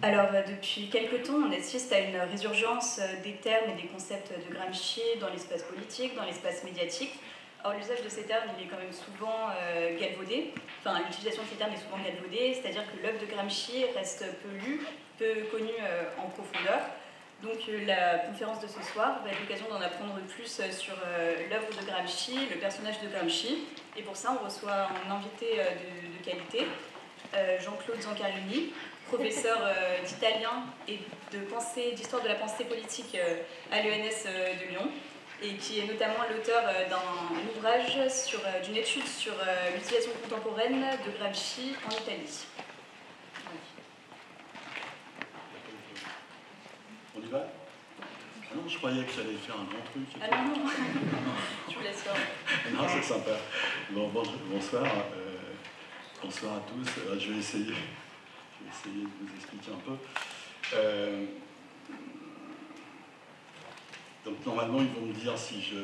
Alors, depuis quelque temps, on assiste à une résurgence des termes et des concepts de Gramsci dans l'espace politique, dans l'espace médiatique. Or, l'usage de ces termes, il est quand même souvent galvaudé. Enfin, l'utilisation de ces termes est souvent galvaudée, c'est-à-dire que l'œuvre de Gramsci reste peu lue, peu connue en profondeur. Donc, la conférence de ce soir va être l'occasion d'en apprendre plus sur l'œuvre de Gramsci, le personnage de Gramsci. Et pour ça, on reçoit un invité de qualité, Jean-Claude Zancarini, professeur d'italien et d'histoire de la pensée politique à l'ENS de Lyon, et qui est notamment l'auteur d'un ouvrage, d'une étude sur l'utilisation contemporaine de Gramsci en Italie. On y va? Ah non, je croyais que j'allais faire un grand truc. Ah non, non, je vous laisse faire. Non, c'est sympa. Bon, bonsoir. Bonsoir à tous. Je vais essayer de vous expliquer un peu. Donc normalement, ils vont me dire si je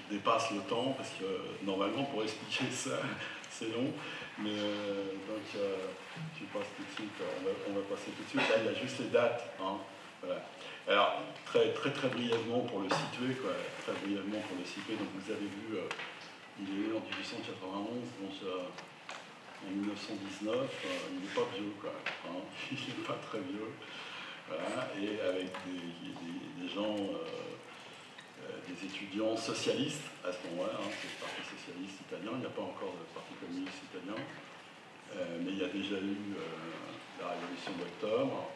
dépasse le temps, parce que normalement, pour expliquer ça, c'est long. Mais donc, je passe tout de suite. On va passer tout de suite. Là, il y a juste les dates. Hein. Voilà. Alors, très brièvement pour le situer, quoi. Très brièvement pour le situer. Donc, vous avez vu, il est né en 1891, donc en 1919. Il n'est pas vieux, quoi. Hein. Il n'est pas très vieux. Voilà. Et avec des gens, des étudiants socialistes à ce moment-là. Hein. C'est le Parti socialiste italien. Il n'y a pas encore de Parti communiste italien. Mais il y a déjà eu la Révolution d'octobre.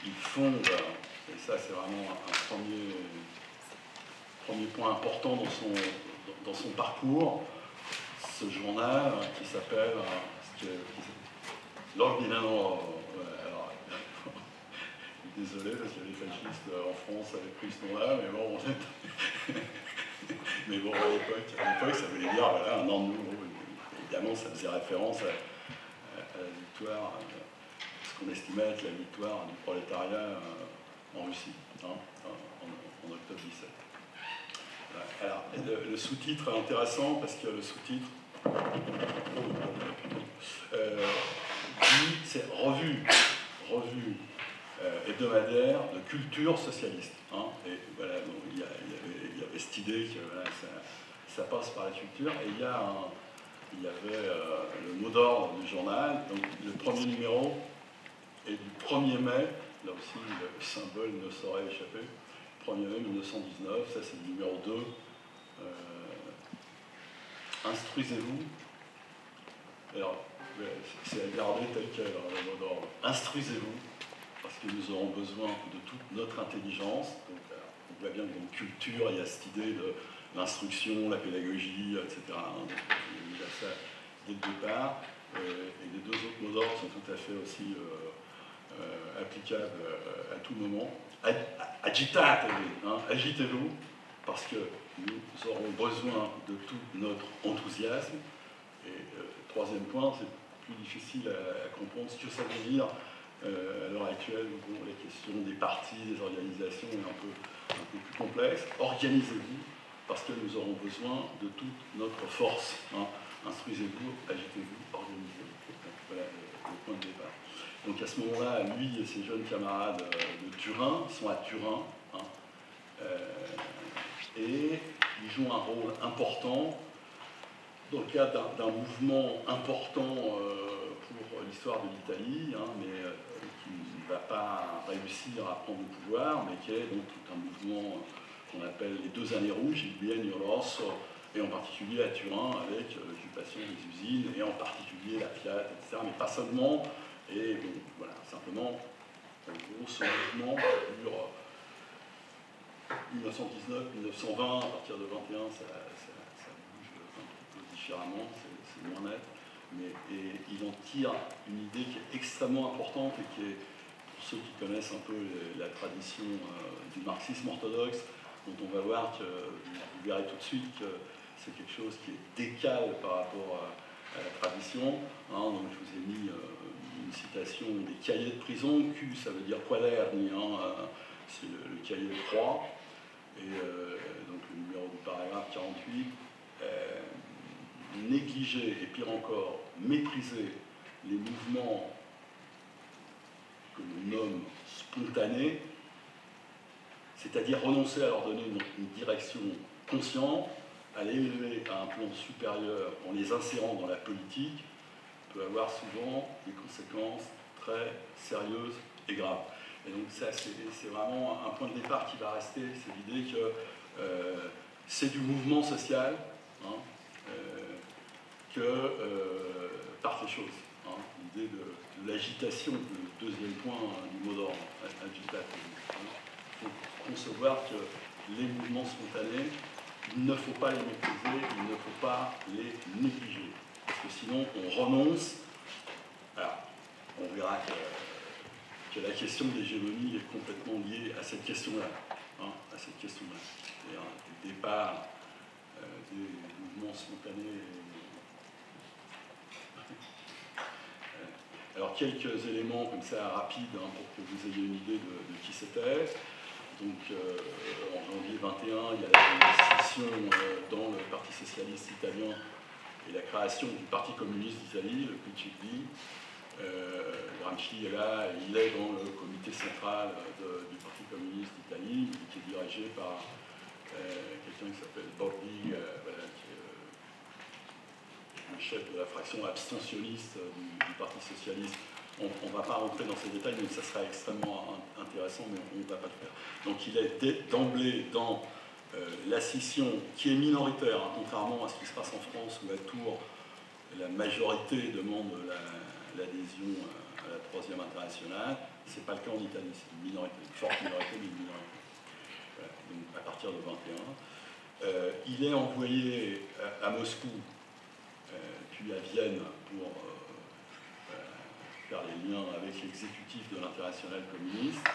Il fonde, et ça c'est vraiment un premier point important dans son parcours, ce journal qui s'appelle L'Ordinano. Désolé parce que les fascistes en France avaient pris ce nom-là, mais bon, mais bon à l'époque ça voulait dire voilà, un ordre nouveau. Évidemment ça faisait référence à la victoire, ce qu'on estimait être la victoire du prolétariat en Russie, hein, en octobre 17. Alors, le sous-titre est intéressant parce que le sous-titre dit c'est revue hebdomadaire de culture socialiste. Hein, et voilà, donc, il y avait cette idée que voilà, ça passe par la culture. Et il y avait le mot d'ordre du journal. Donc, le premier numéro est du 1er mai. Là aussi, le symbole ne saurait échapper. 1er mai 1919, ça c'est le numéro 2. Instruisez-vous. Alors, c'est à garder tel quel, le mot d'ordre. Instruisez-vous, parce que nous aurons besoin de toute notre intelligence. Donc, on voit bien que dans la culture, il y a cette idée de l'instruction, la pédagogie, etc. Donc, il y a ça dès le départ. Et les deux autres mots d'ordre sont tout à fait aussi applicables à tout moment. Agitatevi, hein, agitez-vous, parce que nous aurons besoin de tout notre enthousiasme. Et troisième point, c'est plus difficile à comprendre ce que ça veut dire à l'heure actuelle, où les questions des partis, des organisations est un peu plus complexe. Organisez-vous, parce que nous aurons besoin de toute notre force. Hein. Instruisez-vous, agitez-vous, organisez-vous. Donc, voilà le point de départ. Donc à ce moment-là, lui et ses jeunes camarades de Turin sont à Turin, hein, et ils jouent un rôle important dans le cadre d'un mouvement important pour l'histoire de l'Italie, hein, mais qui ne va pas réussir à prendre le pouvoir, mais qui est donc tout un mouvement qu'on appelle les 2 années rouges, il Biennio Rosso, et en particulier à Turin avec l'occupation des usines, et en particulier la Fiat, etc., mais pas seulement. Et bon, voilà, simplement, en gros, ce mouvement dure 1919-1920, à partir de 21, ça bouge un petit peu différemment, c'est moins net, et il en tire une idée qui est extrêmement importante et qui est, pour ceux qui connaissent un peu la tradition du marxisme orthodoxe, dont on va voir que vous verrez tout de suite que c'est quelque chose qui est décalé par rapport à la tradition. Hein, donc je vous ai mis une citation des cahiers de prison. Q, ça veut dire quaderni, hein, c'est le cahier de croix. Et donc le numéro du paragraphe 48, négliger et pire encore, mépriser les mouvements que l'on nomme spontanés, c'est-à-dire renoncer à leur donner une direction consciente, à les élever à un plan supérieur en les insérant dans la politique, peut avoir souvent des conséquences très sérieuses et graves. Et donc ça, c'est vraiment un point de départ qui va rester, c'est l'idée que c'est du mouvement social hein, que partent les choses. Hein, l'idée de l'agitation, le deuxième point du mot d'ordre, agitatum. Il faut concevoir que les mouvements spontanés, il ne faut pas les mépriser, il ne faut pas les négliger. Parce que sinon, on renonce. Alors, on verra que la question de l'hégémonie est complètement liée à cette question-là. Hein, à cette question-là. C'est-à-dire du départ des mouvements spontanés. Alors, quelques éléments comme ça rapides hein, pour que vous ayez une idée de qui c'était. Donc, en janvier 21, il y a la scission dans le Parti socialiste italien et la création du Parti communiste d'Italie, le PCD. Gramsci est là, il est dans le comité central du Parti communiste d'Italie, qui est dirigé par quelqu'un qui s'appelle Borghi, voilà, qui est le chef de la fraction abstentionniste du Parti socialiste. On ne va pas rentrer dans ces détails, mais ça sera extrêmement intéressant, mais on ne va pas le faire. Donc il est d'emblée dans la scission, qui est minoritaire, hein, contrairement à ce qui se passe en France, où à Tours, la majorité demande l'adhésion à la Troisième Internationale. Ce n'est pas le cas en Italie, c'est une minorité, une forte minorité, mais une minorité. Voilà, donc à partir de 21. Il est envoyé à Moscou, puis à Vienne pour faire les liens avec l'exécutif de l'Internationale communiste,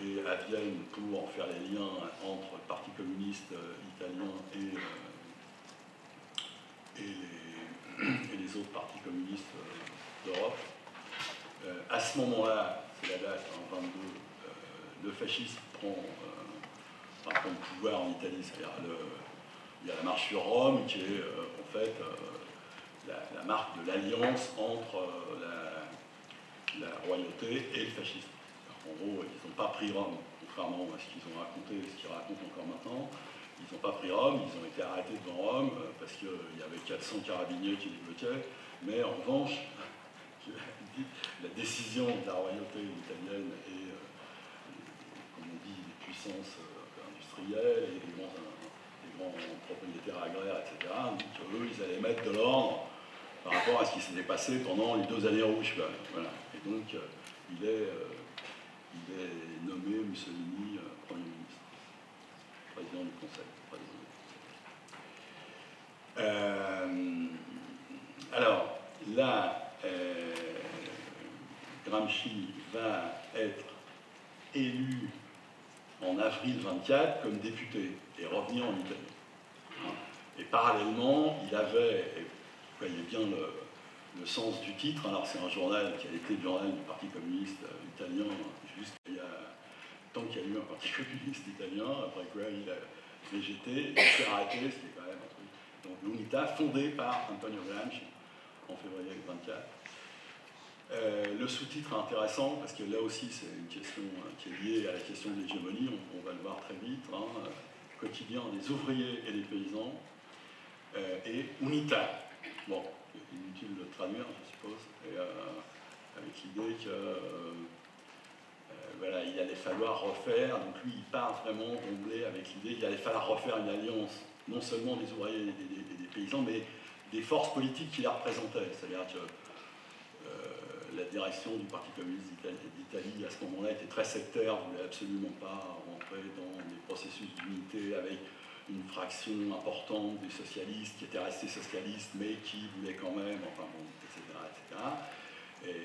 et à Vienne pour faire les liens entre le Parti communiste italien et les autres partis communistes d'Europe. À ce moment-là, c'est la date, en 22, le fascisme prend le pouvoir en Italie, c'est-à-dire il y a la marche sur Rome, qui est en fait la marque de l'alliance entre la royauté et le fascisme. En gros, ils n'ont pas pris Rome, contrairement à ce qu'ils ont raconté, ce qu'ils racontent encore maintenant. Ils n'ont pas pris Rome, ils ont été arrêtés devant Rome parce qu'il y avait 400 carabiniers qui les bloquaient. Mais en revanche, la décision de la royauté italienne et, comme on dit, des puissances industrielles et des grands propriétaires agraires, etc., donc eux, ils allaient mettre de l'ordre par rapport à ce qui s'était passé pendant les 2 années rouges. Voilà. Et donc, il est nommé Mussolini Premier ministre, président du Conseil. Alors, là, Gramsci va être élu en avril 24 comme député et revenir en Italie. Et parallèlement, il avait, et vous voyez bien le sens du titre, alors c'est un journal qui a été le journal du Parti communiste italien jusqu'il y a tant qu'il y a eu un Parti communiste italien, après quoi il a végété, il s'est arrêté, c'était quand même un truc. Donc l'UNITA, fondée par Antonio Gramsci en février 24. Le sous-titre est intéressant parce que là aussi c'est une question qui est liée à la question de l'hégémonie, on va le voir très vite, hein, quotidien des ouvriers et des paysans, et UNITA. Bon, inutile de le traduire, je suppose, et, avec l'idée que voilà, il allait falloir refaire, donc lui il part vraiment d'emblée avec l'idée qu'il allait falloir refaire une alliance, non seulement des ouvriers et des paysans, mais des forces politiques qui les représentaient. C'est-à-dire que la direction du Parti communiste d'Italie à ce moment-là était très sectaire, ne voulait absolument pas rentrer dans des processus d'unité avec une fraction importante des socialistes qui étaient restés socialistes mais qui voulaient quand même, enfin bon, etc.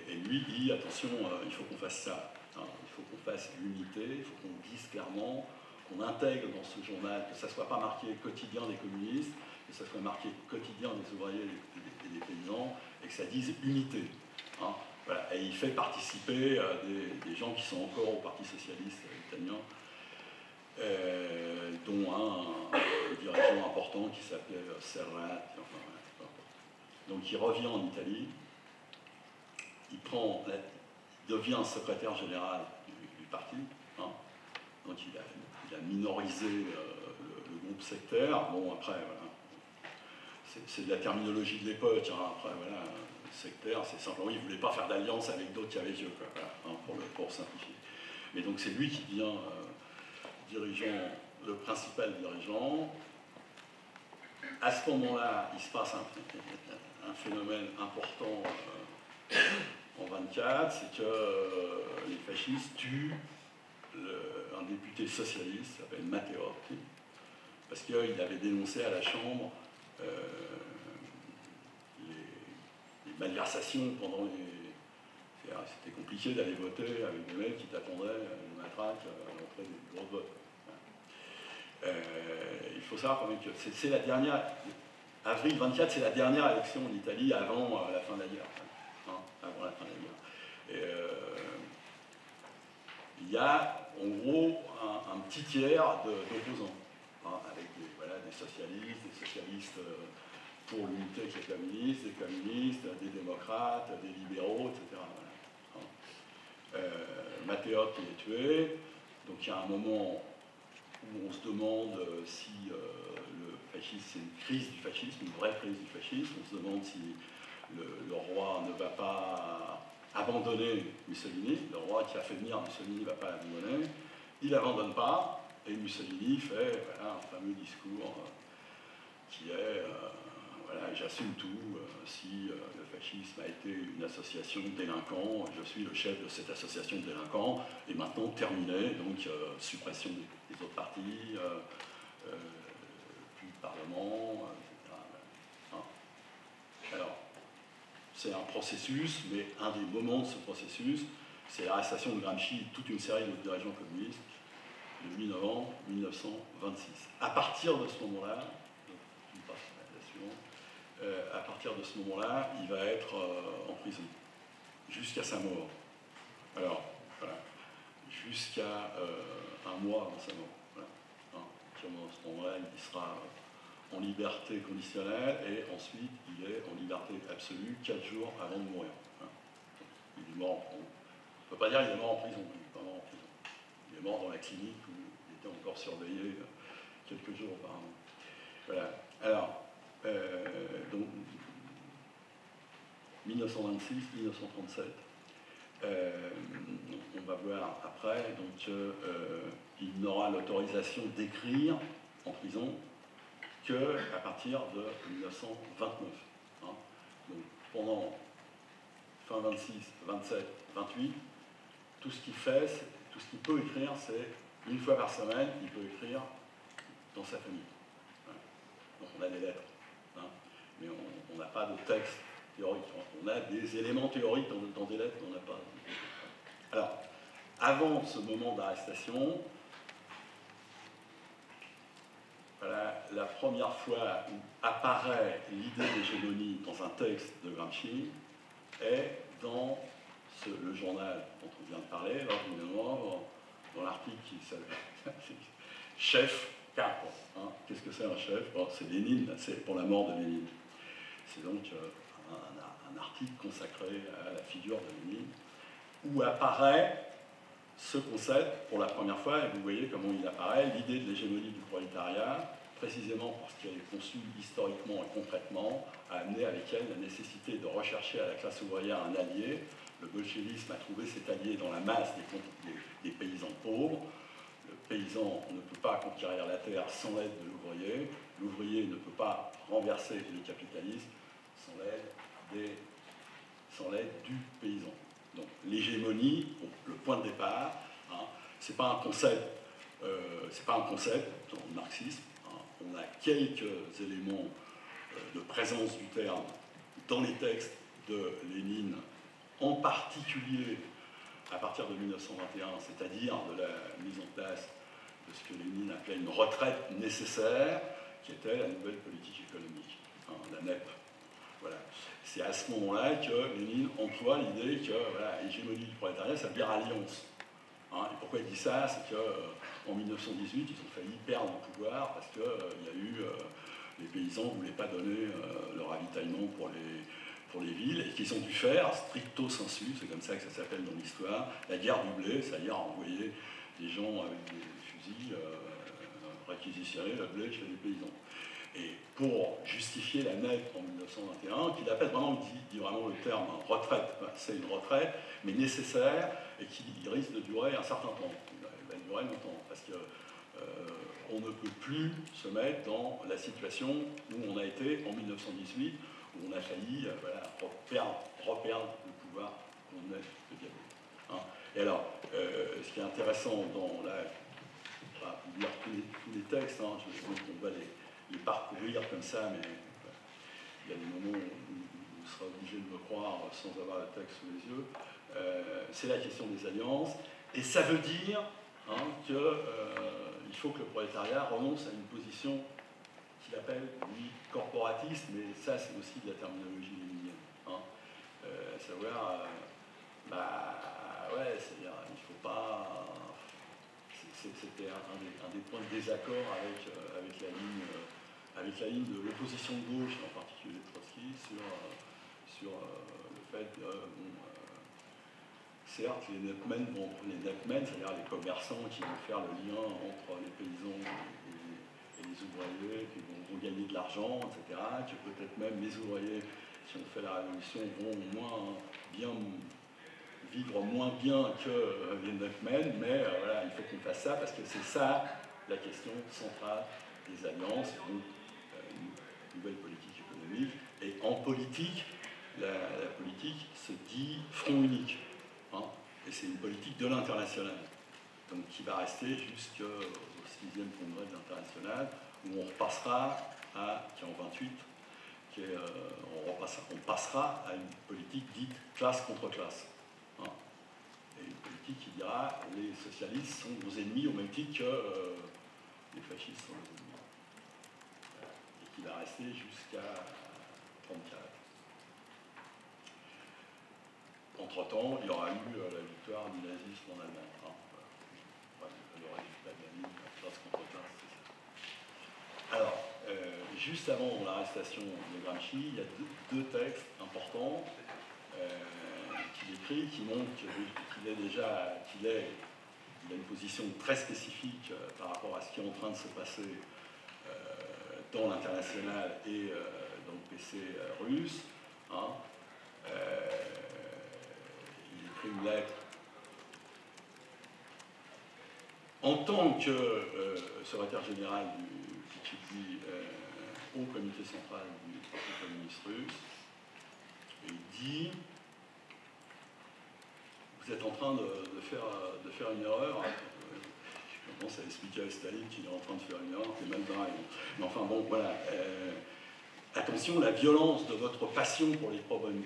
Et lui dit, attention, il faut qu'on fasse ça, hein, il faut qu'on fasse l'unité, il faut qu'on dise clairement, qu'on intègre dans ce journal, que ça ne soit pas marqué quotidien des communistes, que ça soit marqué quotidien des ouvriers et des paysans, et que ça dise unité. Hein. Voilà. Et il fait participer des gens qui sont encore au Parti socialiste italien, dont un dirigeant important qui s'appelait Serrat. Enfin, voilà. Donc il revient en Italie, il prend devient secrétaire général du parti. Hein. Donc il a minorisé le groupe sectaire. Bon, après, voilà, c'est de la terminologie de l'époque. Hein. Après, voilà, sectaire, c'est simplement, il ne voulait pas faire d'alliance avec d'autres qui avaient les yeux, quoi, voilà, hein, pour simplifier. Mais donc c'est lui qui devient dirigeant, le principal dirigeant. À ce moment-là, il se passe un phénomène important en 24, c'est que les fascistes tuent un député socialiste qui s'appelle Matteotti, parce qu'il avait dénoncé à la Chambre les malversations pendant les... C'était compliqué d'aller voter avec des mecs qui t'attendaient une matraque à l'entrée des bureaux de vote. Il faut savoir quand même que c'est la dernière... Avril 24, c'est la dernière élection en Italie avant la fin de la guerre. Hein, avant la fin de la guerre. Et, il y a en gros un petit tiers d'opposants, hein, avec des socialistes pour l'unité avec les communistes, des communistes, des démocrates, des libéraux, etc. Voilà. Hein. Matteotti est tué, donc il y a un moment où on se demande si le fascisme, c'est une crise du fascisme, une vraie crise du fascisme. On se demande si le roi ne va pas abandonner Mussolini. Le roi qui a fait venir Mussolini ne va pas l'abandonner. Il n'abandonne pas, et Mussolini fait voilà, un fameux discours qui est voilà, j'assume tout, si le fascisme a été une association de délinquants, je suis le chef de cette association de délinquants, et maintenant terminé, donc suppression des autres partis, plus de parlement, etc. Hein. Alors, c'est un processus, mais un des moments de ce processus, c'est l'arrestation de Gramsci et toute une série de dirigeants communistes le 8 novembre 1926. À partir de ce moment-là, à partir de ce moment-là, il va être en prison, jusqu'à sa mort. Alors, voilà, jusqu'à un mois avant sa mort. Voilà. Hein. À ce moment-là, il sera en liberté conditionnelle, et ensuite, il est en liberté absolue 4 jours avant de mourir. Hein. Il est mort, on ne peut pas dire qu'il est mort en prison, il n'est pas mort en prison. Il est mort dans la clinique où il était encore surveillé quelques jours auparavant. Voilà. Alors, donc 1926-1937. On va voir après, donc il n'aura l'autorisation d'écrire en prison qu'à partir de 1929. Hein. Donc pendant fin 26, 27, 28, tout ce qu'il fait, tout ce qu'il peut écrire, c'est une fois par semaine, il peut écrire dans sa famille. Voilà. Donc on a des lettres. Hein, mais on n'a pas de texte théorique. On a des éléments théoriques dans des lettres, mais on n'a pas. Alors, avant ce moment d'arrestation, voilà, la première fois où apparaît l'idée d'hégémonie dans un texte de Gramsci est dans le journal dont on vient de parler, dans l'article qui s'appelle Chef. Hein. Qu'est-ce que c'est un chef? Bon, c'est Lénine, c'est pour la mort de Lénine. C'est donc un article consacré à la figure de Lénine, où apparaît ce concept pour la première fois, et vous voyez comment il apparaît, l'idée de l'hégémonie du prolétariat, précisément parce qu'elle est conçue historiquement et concrètement, a amené avec elle la nécessité de rechercher à la classe ouvrière un allié. Le bolchevisme a trouvé cet allié dans la masse des paysans pauvres. Le paysan ne peut pas conquérir la terre sans l'aide de l'ouvrier. L'ouvrier ne peut pas renverser le capitalisme sans l'aide du paysan. Donc l'hégémonie, le point de départ, hein, c'est pas un concept dans le marxisme. Hein. On a quelques éléments de présence du terme dans les textes de Lénine, en particulier à partir de 1921, c'est-à-dire de la mise en place de ce que Lénine appelait une retraite nécessaire, qui était la nouvelle politique économique, hein, la NEP. Voilà. C'est à ce moment-là que Lénine emploie l'idée que voilà, l'hégémonie du prolétariat, ça veut dire alliance. Hein, et pourquoi il dit ça? C'est qu'en 1918, ils ont failli perdre le pouvoir parce qu'il y a eu les paysans ne voulaient pas donner leur ravitaillement pour pour les villes, et qu'ils ont dû faire, stricto sensu, c'est comme ça que ça s'appelle dans l'histoire, la guerre du blé, c'est-à-dire envoyer des gens avec des fusils, réquisitionner le blé chez les paysans. Et pour justifier la nette en 1921, qu'il appelle vraiment, il dit vraiment le terme retraite, c'est une retraite, mais nécessaire, et qui risque de durer un certain temps. Il va durer longtemps, parce que on ne peut plus se mettre dans la situation où on a été en 1918, où on a failli voilà, reperdre le pouvoir qu'on venait de gagner. Hein. Et alors, ce qui est intéressant dans la... Je vais pas lire tous les textes, hein, on va les parcourir comme ça, mais il y a des moments où vous serez obligé de me croire sans avoir le texte sous les yeux. C'est la question des alliances, et ça veut dire hein, qu'il faut que le prolétariat renonce à une position qu'il appelle, lui, corporatiste, mais ça c'est aussi de la terminologie léninienne. Hein. À savoir, ouais, c'est-à-dire, il ne faut pas... C'était un des points de désaccord avec la ligne de l'opposition de gauche, en particulier de Trotsky, sur le fait que, certes, les netmen, c'est-à-dire les commerçants qui vont faire le lien entre les paysans et les ouvriers, qui vont gagner de l'argent, etc., que peut-être même les ouvriers, si on fait la révolution, vont vivre moins bien que les netmen, mais voilà, il faut qu'on fasse ça, parce que c'est ça la question centrale des alliances, donc une nouvelle politique économique. Et en politique, la politique se dit front unique. Hein, et c'est une politique de l'international, donc qui va rester jusqu'au 6e congrès de l'international, où on repassera qui est en 28, on passera à une politique dite classe contre classe. Hein, et une politique qui dira les socialistes sont nos ennemis au même titre que les fascistes sont nos ennemis. Et qui va rester jusqu'à 1934. Entre-temps, il y aura eu la victoire du nazisme en Allemagne. Hein. Le résultat de la ligne, classe contre classe, c'est ça. Alors, juste avant l'arrestation de Gramsci, il y a deux textes importants qu'il écrit, qui montrent qu'il a une position très spécifique par rapport à ce qui est en train de se passer dans l'international et dans le PC russe. Hein. Il écrit une lettre en tant que secrétaire général du PTB au comité central du Parti communiste russe, et il dit: vous êtes en train de faire une erreur. Je commence à expliquer à Staline qu'il est en train de faire une erreur, c'est mal barré. Mais enfin bon, voilà. Attention, la violence de votre passion pour les problèmes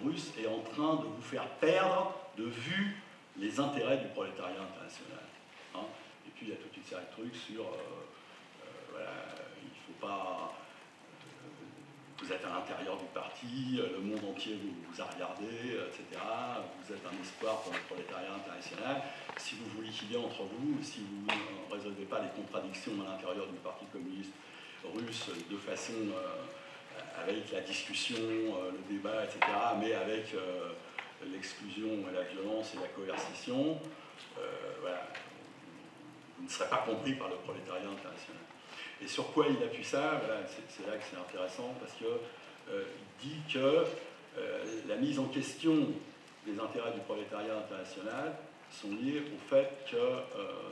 russes est en train de vous faire perdre de vue les intérêts du prolétariat international. Hein. Et puis il y a toute une série de trucs sur, voilà, il ne faut pas... vous êtes à l'intérieur du parti, le monde entier vous a regardé, etc. Vous êtes un espoir pour le prolétariat international. Si vous vous liquidez entre vous, si vous ne résolvez pas les contradictions à l'intérieur du Parti communiste russe de façon avec la discussion, le débat, etc., mais avec l'exclusion et la violence et la coercition, voilà, vous ne serez pas compris par le prolétariat international. Et sur quoi il appuie ça? Voilà, c'est là que c'est intéressant, parce qu'il dit que la mise en question des intérêts du prolétariat international sont liés au fait que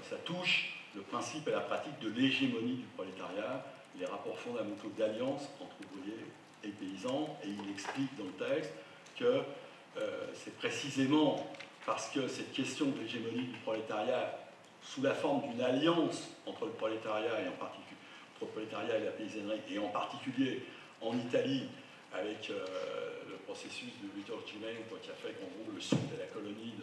ça touche le principe et la pratique de l'hégémonie du prolétariat, les rapports fondamentaux d'alliance entre ouvriers et paysans, et il explique dans le texte que c'est précisément parce que cette question de l'hégémonie du prolétariat, sous la forme d'une alliance entre le prolétariat et en particulier entre le prolétariat et la paysannerie, et en particulier en Italie, avec le processus de Risorgimento qui a fait qu'en gros le sud est la colonie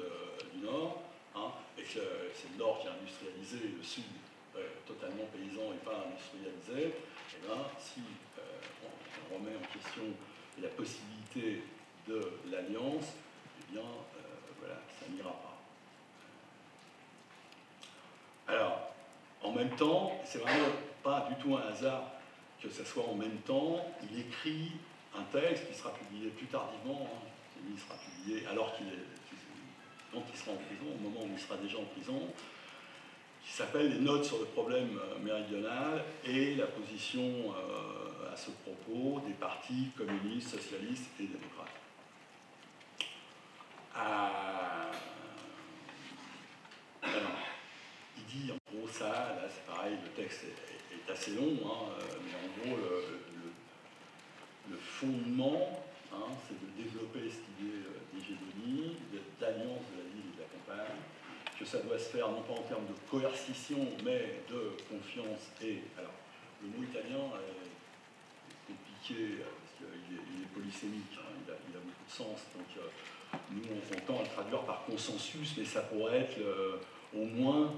du nord, hein, et que c'est le nord qui a industrialisé, et le sud totalement paysan et pas industrialisé, et bien si on remet en question la possibilité de l'alliance, eh bien voilà, ça n'ira pas. Alors, en même temps, c'est vraiment pas du tout un hasard que ça soit en même temps, il écrit un texte qui sera publié plus tardivement, hein. Il sera publié alors quand il sera en prison, au moment où il sera déjà en prison, qui s'appelle « Les notes sur le problème méridional et la position à ce propos des partis communistes, socialistes et démocrates ». Alors, il dit en gros ça, là c'est pareil, le texte est assez long, hein, mais en gros le fondement, hein, c'est de développer cette idée d'hégémonie, d'alliance de la ville et de la campagne, que ça doit se faire non pas en termes de coercition, mais de confiance et... Alors, le mot italien est compliqué, parce qu'il est polysémique, hein, il a beaucoup de sens, donc nous on tend à le traduire par consensus, mais ça pourrait être au moins,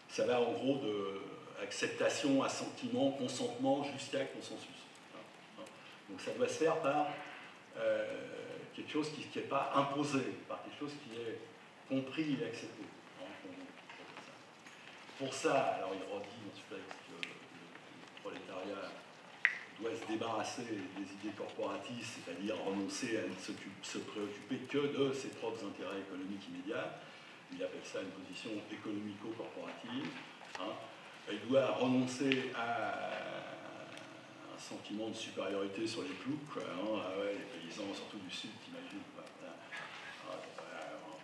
ça va en gros de acceptation, assentiment, consentement, jusqu'à consensus. Donc ça doit se faire par quelque chose qui n'est pas imposé, par quelque chose qui est compris et accepté. Pour ça, alors il redit dans ce texte que le prolétariat doit se débarrasser des idées corporatistes, c'est-à-dire renoncer à ne se préoccuper que de ses propres intérêts économiques immédiats. Il appelle ça une position économico-corporative. Hein. Il doit renoncer à un sentiment de supériorité sur les ploucs, quoi, hein. Ah ouais, les paysans, surtout du Sud, t'imagines,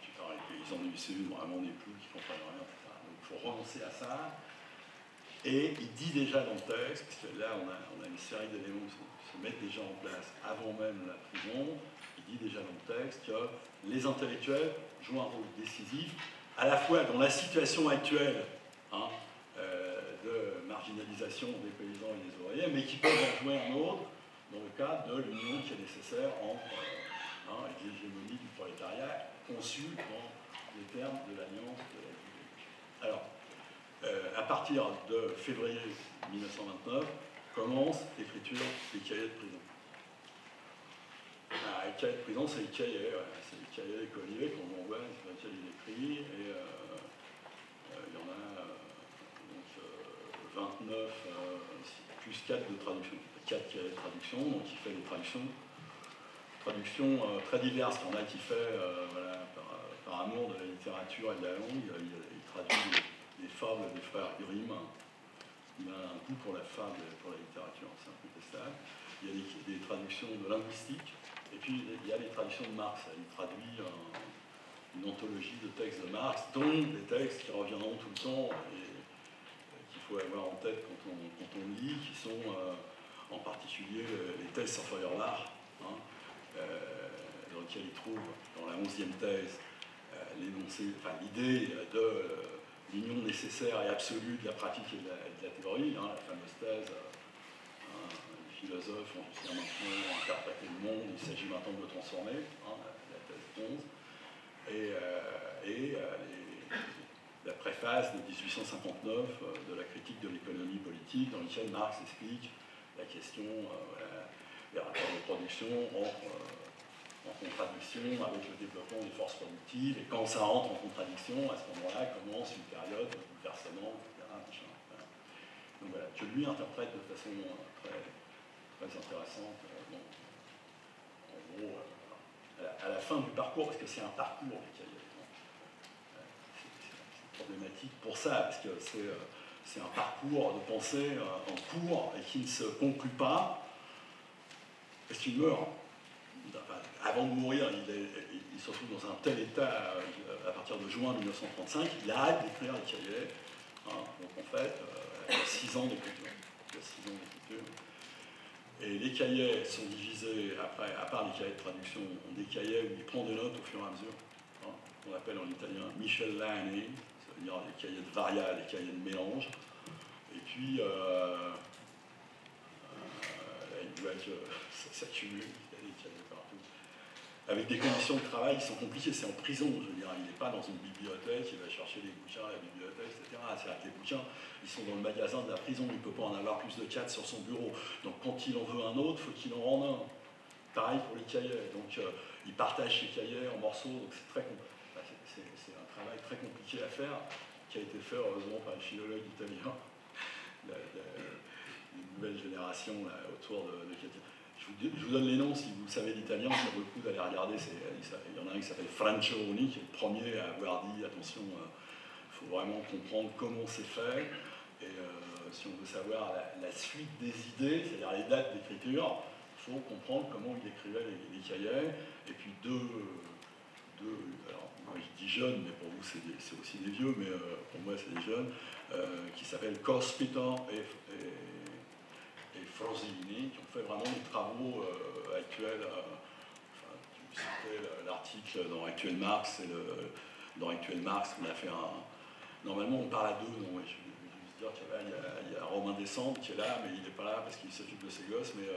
putain, les paysans du Sud, vraiment des ploucs qui comprennent rien, etc. Donc il faut renoncer à ça. Et il dit déjà dans le texte, parce que là on a une série d'éléments qui se mettent déjà en place avant même la prison, il dit déjà dans le texte que les intellectuels jouent un rôle décisif, à la fois dans la situation actuelle, hein, de marginalisation des paysans et des ouvriers, mais qui peuvent en jouer un autre dans le cadre de l'union qui est nécessaire entre l'hégémonie du prolétariat conçue dans les termes de l'alliance de la vie. Alors, à partir de février 1929, commence l'écriture des cahiers de prison. Les cahiers de prison, c'est les cahiers écoliers qu'on envoie, sur lesquels il écrit, et il y en a 29 plus 4 de traduction, 4 cahiers de traduction, donc il fait des traductions très diverses. Il y en a qui fait voilà, par amour de la littérature et de la langue, il traduit des fables des frères Grimm. Il a un goût pour la fable et pour la littérature, c'est incontestable. Il y a des traductions de linguistique, et puis il y a les traductions de Marx. Il traduit une anthologie de textes de Marx, dont des textes qui reviendront tout le temps et qu'il faut avoir en tête quand on lit, qui sont en particulier les thèses sur Feuerbach, hein, dans lequel il trouve, dans la 11e thèse, l'idée de l'union nécessaire et absolue de la pratique et de la théorie, hein, la fameuse thèse, les philosophes ont jusqu'à maintenant interprété le monde, il s'agit maintenant de le transformer, hein, la thèse 11, et la préface de 1859 de la critique de l'économie politique, dans laquelle Marx explique la question des rapports de production en contradiction avec le développement des forces productives, et quand ça rentre en contradiction, à ce moment-là commence une période de bouleversement, etc. Voilà. Donc voilà, que lui interprète de façon très intéressante. Bon, en gros, à la fin du parcours, parce que c'est un parcours, les cahiers, c'est problématique pour ça, parce que c'est un parcours de pensée en cours et qui ne se conclut pas, parce qu'il meurt. Avant de mourir, il se retrouve dans un tel état à partir de juin 1935, il a hâte d'écrire les cahiers. Hein, donc en fait, il y a 6 ans d'écriture. Et les cahiers sont divisés, après, à part les cahiers de traduction, des cahiers où il prend des notes au fur et à mesure. Hein, qu'on appelle en italien miscellanei, ça veut dire les cahiers de varia, les cahiers de mélange. Et puis, il voit que ça s'accumule, il y a des cahiers partout. Avec des conditions de travail qui sont compliquées, c'est en prison, je veux dire, il n'est pas dans une bibliothèque, il va chercher des bouquins à la bibliothèque, etc. C'est-à-dire que les bouquins, ils sont dans le magasin de la prison, il ne peut pas en avoir plus de 4 sur son bureau. Donc quand il en veut un autre, il faut qu'il en rende un. Pareil pour les cahiers, donc il partage ses cahiers en morceaux, donc c'est un travail très compliqué à faire, qui a été fait heureusement par les philologues italiens, une nouvelle génération là, autour de je vous donne les noms si vous savez l'italien, ça vaut le coup d'aller regarder. Il y en a un qui s'appelle Franceoni, qui est le premier à avoir dit attention, il faut vraiment comprendre comment c'est fait. Et si on veut savoir la suite des idées, c'est-à-dire les dates d'écriture, il faut comprendre comment il écrivait les cahiers. Et puis alors moi je dis jeunes, mais pour vous c'est aussi des vieux, mais pour moi c'est des jeunes, qui s'appellent Cospito et Frosini, qui ont fait vraiment des travaux actuels. Enfin, tu citais l'article dans Actuel Marx, dans Actuel Marx, on a fait un. Normalement, on parle à deux, non, je vais juste dire qu'il y a Romain Descentes qui est là, mais il n'est pas là parce qu'il s'occupe de ses gosses, mais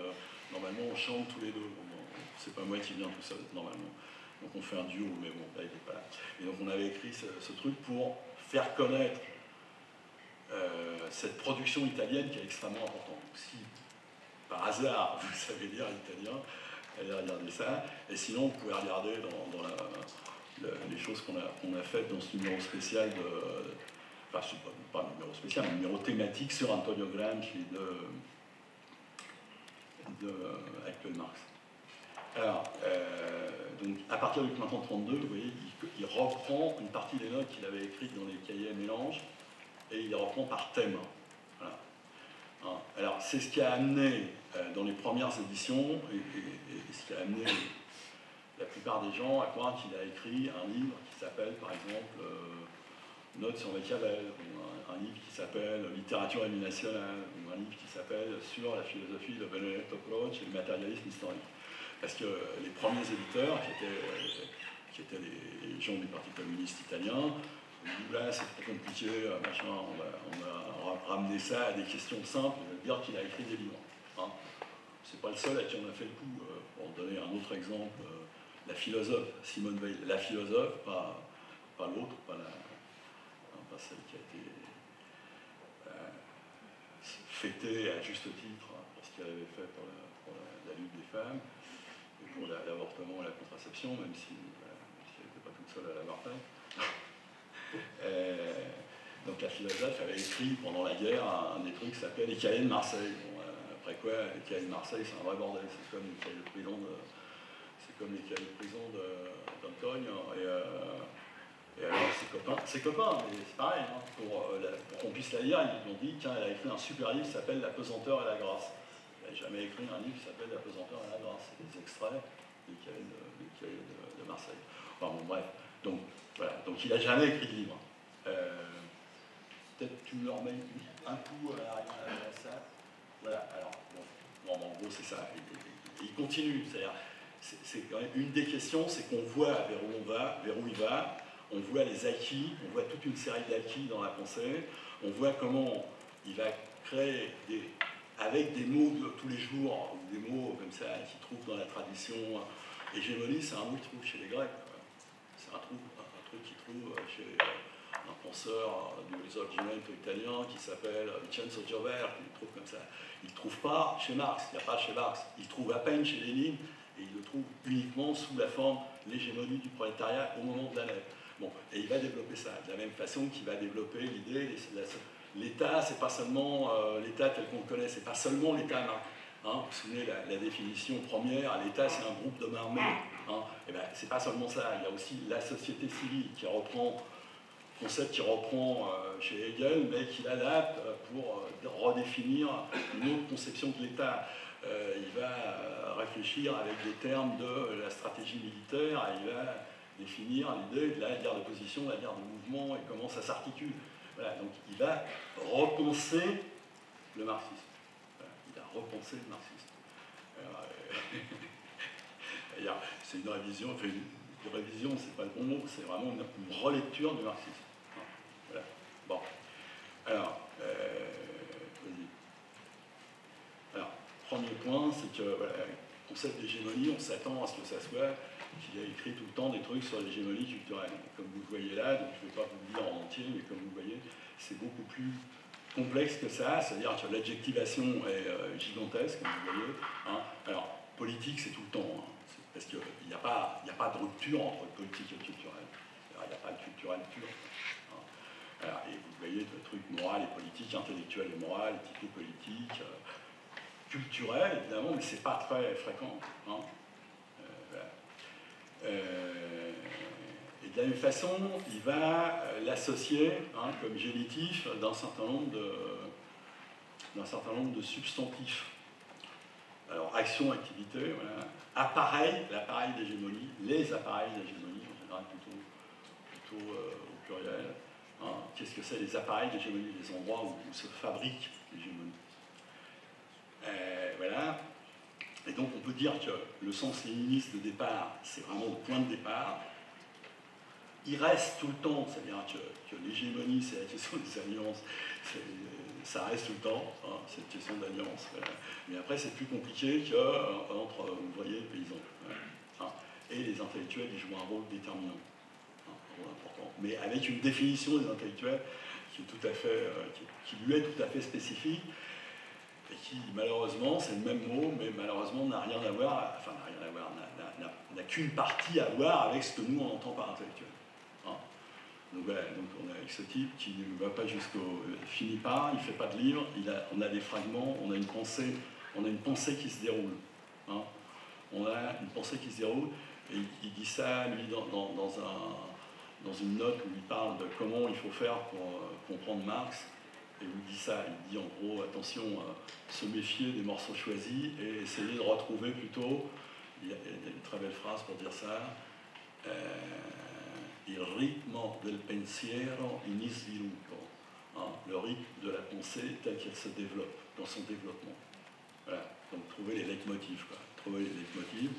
normalement, on chante tous les deux. C'est pas moi qui viens tout seul, normalement. Donc on fait un duo, mais bon, là, il n'est pas là. Et donc on avait écrit ce truc pour faire connaître cette production italienne qui est extrêmement importante. Si par hasard vous savez lire l'italien, allez regarder ça. Et sinon, vous pouvez regarder dans les choses qu'on a faites dans ce numéro spécial enfin, c'est pas un numéro spécial, un numéro thématique sur Antonio Gramsci de Actuel Marx. Alors, donc, à partir du printemps 32, vous voyez, il reprend une partie des notes qu'il avait écrites dans les cahiers mélange et il les reprend par thème. Voilà. Hein, alors, c'est ce qui a amené, dans les premières éditions, et ce qui a amené la plupart des gens à croire qu'il a écrit un livre qui s'appelle, par exemple, Notes sur Machiavel, ou un livre qui s'appelle Littérature nationale, ou un livre qui s'appelle Sur la philosophie de Benedetto Croce et le matérialisme historique. Parce que les premiers éditeurs, qui étaient les gens du Parti communiste italien, là c'est trop compliqué, machin, on va ramener ça à des questions simples, dire qu'il a écrit des livres. Hein. C'est pas le seul à qui on a fait le coup. Pour donner un autre exemple, la philosophe, Simone Weil, la philosophe, pas l'autre, pas celle qui a été fêtée à juste titre pour ce qu'elle avait fait pour la lutte des femmes, et pour l'avortement et la contraception, même si elle n'était pas toute seule à l'avoir fait. Donc la philosophe avait écrit pendant la guerre un des trucs qui s'appelle Les cahiers de Marseille. Bon, après quoi, les cahiers de Marseille, c'est un vrai bordel. C'est comme les cahiers de prison d'Antoine. Et alors ses copains, mais c'est pareil, hein, pour qu'on puisse la lire, ils lui ont dit, tiens, elle a écrit un super livre qui s'appelle La pesanteur et la grâce. Elle n'a jamais écrit un livre qui s'appelle La pesanteur et la grâce. C'est des extraits des cahiers de Marseille. Enfin bon, bref. Donc, voilà. Donc il n'a jamais écrit de livre. Peut-être tu me le remets un coup à ça. Voilà, alors, bon, en gros, c'est ça. Il continue. C'est-à-dire, c'est quand même une des questions, c'est qu'on voit vers où on va, vers où il va. On voit les acquis, on voit toute une série d'acquis dans la pensée, on voit comment il va créer avec des mots de tous les jours, ou des mots comme ça qu'il trouve dans la tradition. Hégémonie, c'est un mot qu'il trouve chez les Grecs. C'est un truc qu'il trouve chez un penseur du Risorgimento italien qui s'appelle Vincenzo Gioberti, il le trouve comme ça. Il ne le trouve pas chez Marx, il n'y a pas chez Marx, il le trouve à peine chez Lénine, et il le trouve uniquement sous la forme l'hégémonie du prolétariat au moment de la lettre. Bon, et il va développer ça, de la même façon qu'il va développer l'idée, l'État, c'est pas seulement l'État tel qu'on le connaît, c'est pas seulement l'État. Hein, vous vous souvenez, la définition première, l'État c'est un groupe d'hommes armés. Hein, et ben, c'est pas seulement ça, il y a aussi la société civile qui reprend, concept qui reprend chez Hegel, mais qui l'adapte pour redéfinir une autre conception de l'État. Il va réfléchir avec des termes de la stratégie militaire, et il va définir l'idée de la guerre de position, la guerre de mouvement et comment ça s'articule. Voilà, donc il va repenser le marxisme. Voilà, il va repenser le marxisme. C'est une révision, enfin une révision, c'est pas le bon mot, c'est vraiment une relecture du marxisme. Voilà. Bon. Alors, vas-y. Alors, premier point, c'est que voilà, le concept d'hégémonie, on s'attend à ce que ça soit qu'il a écrit tout le temps des trucs sur l'hégémonie culturelle. Comme vous le voyez là, donc je ne vais pas vous le dire en entier, mais comme vous le voyez, c'est beaucoup plus complexe que ça, c'est-à-dire que l'adjectivation est gigantesque, comme vous voyez. Hein. Alors, politique, c'est tout le temps, hein. Parce qu'il n'y a pas de rupture entre le politique et le culturel. Alors, il n'y a pas de culturel pur. Hein. Alors, et vous voyez le truc moral et politique, intellectuel et moral, typo-politique. culturel, évidemment, mais c'est pas très fréquent. Hein. Voilà. Et de la même façon, il va l'associer hein, comme génitif d'un certain nombre de substantifs. Alors, action, activité, voilà. Appareil, l'appareil d'hégémonie, les appareils d'hégémonie, en général plutôt au pluriel. Hein. Qu'est-ce que c'est les appareils d'hégémonie, les endroits où se fabrique l'hégémonie. Voilà. Et donc on peut dire que le sens léniniste de départ, c'est vraiment le point de départ. Il reste tout le temps, c'est-à-dire que l'hégémonie, c'est la question des alliances, ça reste tout le temps, hein, c'est une question d'alliance. Voilà. Mais après, c'est plus compliqué qu'entre ouvriers et paysans. Hein. Et les intellectuels, ils jouent un rôle déterminant, hein, un rôle important. Mais avec une définition des intellectuels qui est tout à fait, qui lui est tout à fait spécifique, et qui, malheureusement, c'est le même mot, mais malheureusement n'a rien à voir, enfin n'a rien à voir, n'a qu'une partie à voir avec ce que nous on entend par intellectuel. Hein. Donc voilà, donc on a avec ce type qui ne va pas jusqu'au... finit pas, il ne fait pas de livre, on a des fragments, on a une pensée qui se déroule. Hein. On a une pensée qui se déroule, et il dit ça, lui, dans une note où il parle de comment il faut faire pour comprendre Marx. Et il dit ça, il dit en gros, attention, se méfier des morceaux choisis et essayer de retrouver plutôt, il y a une très belle phrase pour dire ça, il ritmo del pensiero in sviluppo, hein, le rythme de la pensée tel qu'elle se développe, dans son développement. Voilà, donc trouver les leitmotifs, quoi. Trouver les leitmotifs,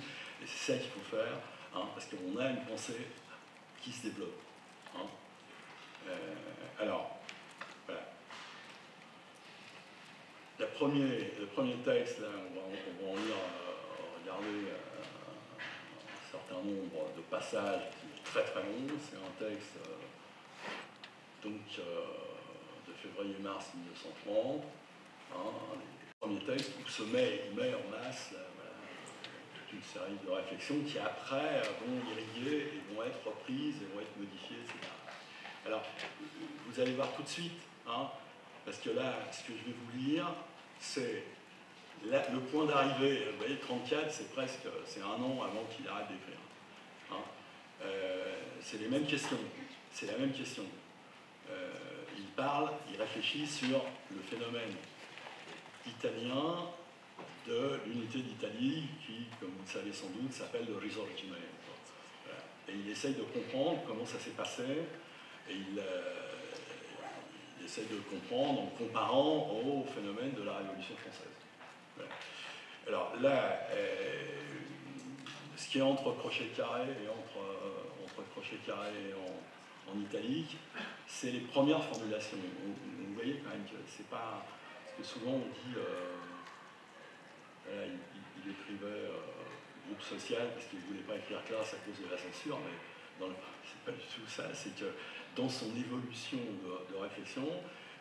et c'est ça qu'il faut faire, hein, parce qu'on a une pensée qui se développe. Hein. Alors, voilà. Le premier texte, là, on va en lire, regarder un certain nombre de passages qui est très très long. C'est un texte donc, de février-mars 1930. Hein, les premiers textes où il met en masse voilà, toute une série de réflexions qui après vont irriguer et vont être reprises et vont être modifiées, etc. Alors, vous allez voir tout de suite, hein, parce que là, ce que je vais vous lire, c'est le point d'arrivée. Vous voyez, 34, c'est un an avant qu'il arrête d'écrire. Hein. C'est les mêmes questions. C'est la même question. Il réfléchit sur le phénomène italien de l'unité d'Italie qui, comme vous le savez sans doute, s'appelle le Risorgimento. Voilà. Et il essaye de comprendre comment ça s'est passé, et il essaye de le comprendre en comparant au phénomène de la Révolution française. Voilà. Alors là, ce qui est entre crochet carré et entre crochet carré et en italique, c'est les premières formulations. Vous voyez quand même que c'est pas... Parce que souvent on dit... voilà, il écrivait groupe social parce qu'il ne voulait pas écrire classe à cause de la censure, mais c'est pas du tout ça. C'est que dans son évolution de réflexion,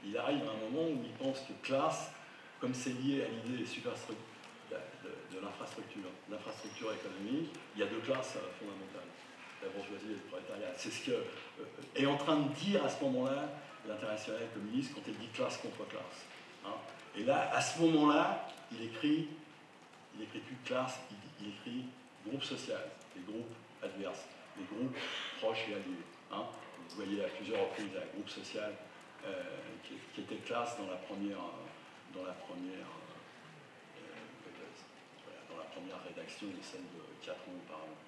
il arrive à un moment où il pense que classe, comme c'est lié à l'idée de l'infrastructure économique, il y a deux classes fondamentales, la bourgeoisie et le prolétariat. C'est ce que est en train de dire à ce moment-là l'international communiste quand il dit classe contre classe. Hein. Et là, à ce moment-là, il écrit plus classe, il écrit groupe social, les groupes adverses, les groupes proches et alliés. Hein. Vous voyez à plusieurs reprises un groupe social qui était classe dans la première rédaction de celle de 4 ans auparavant.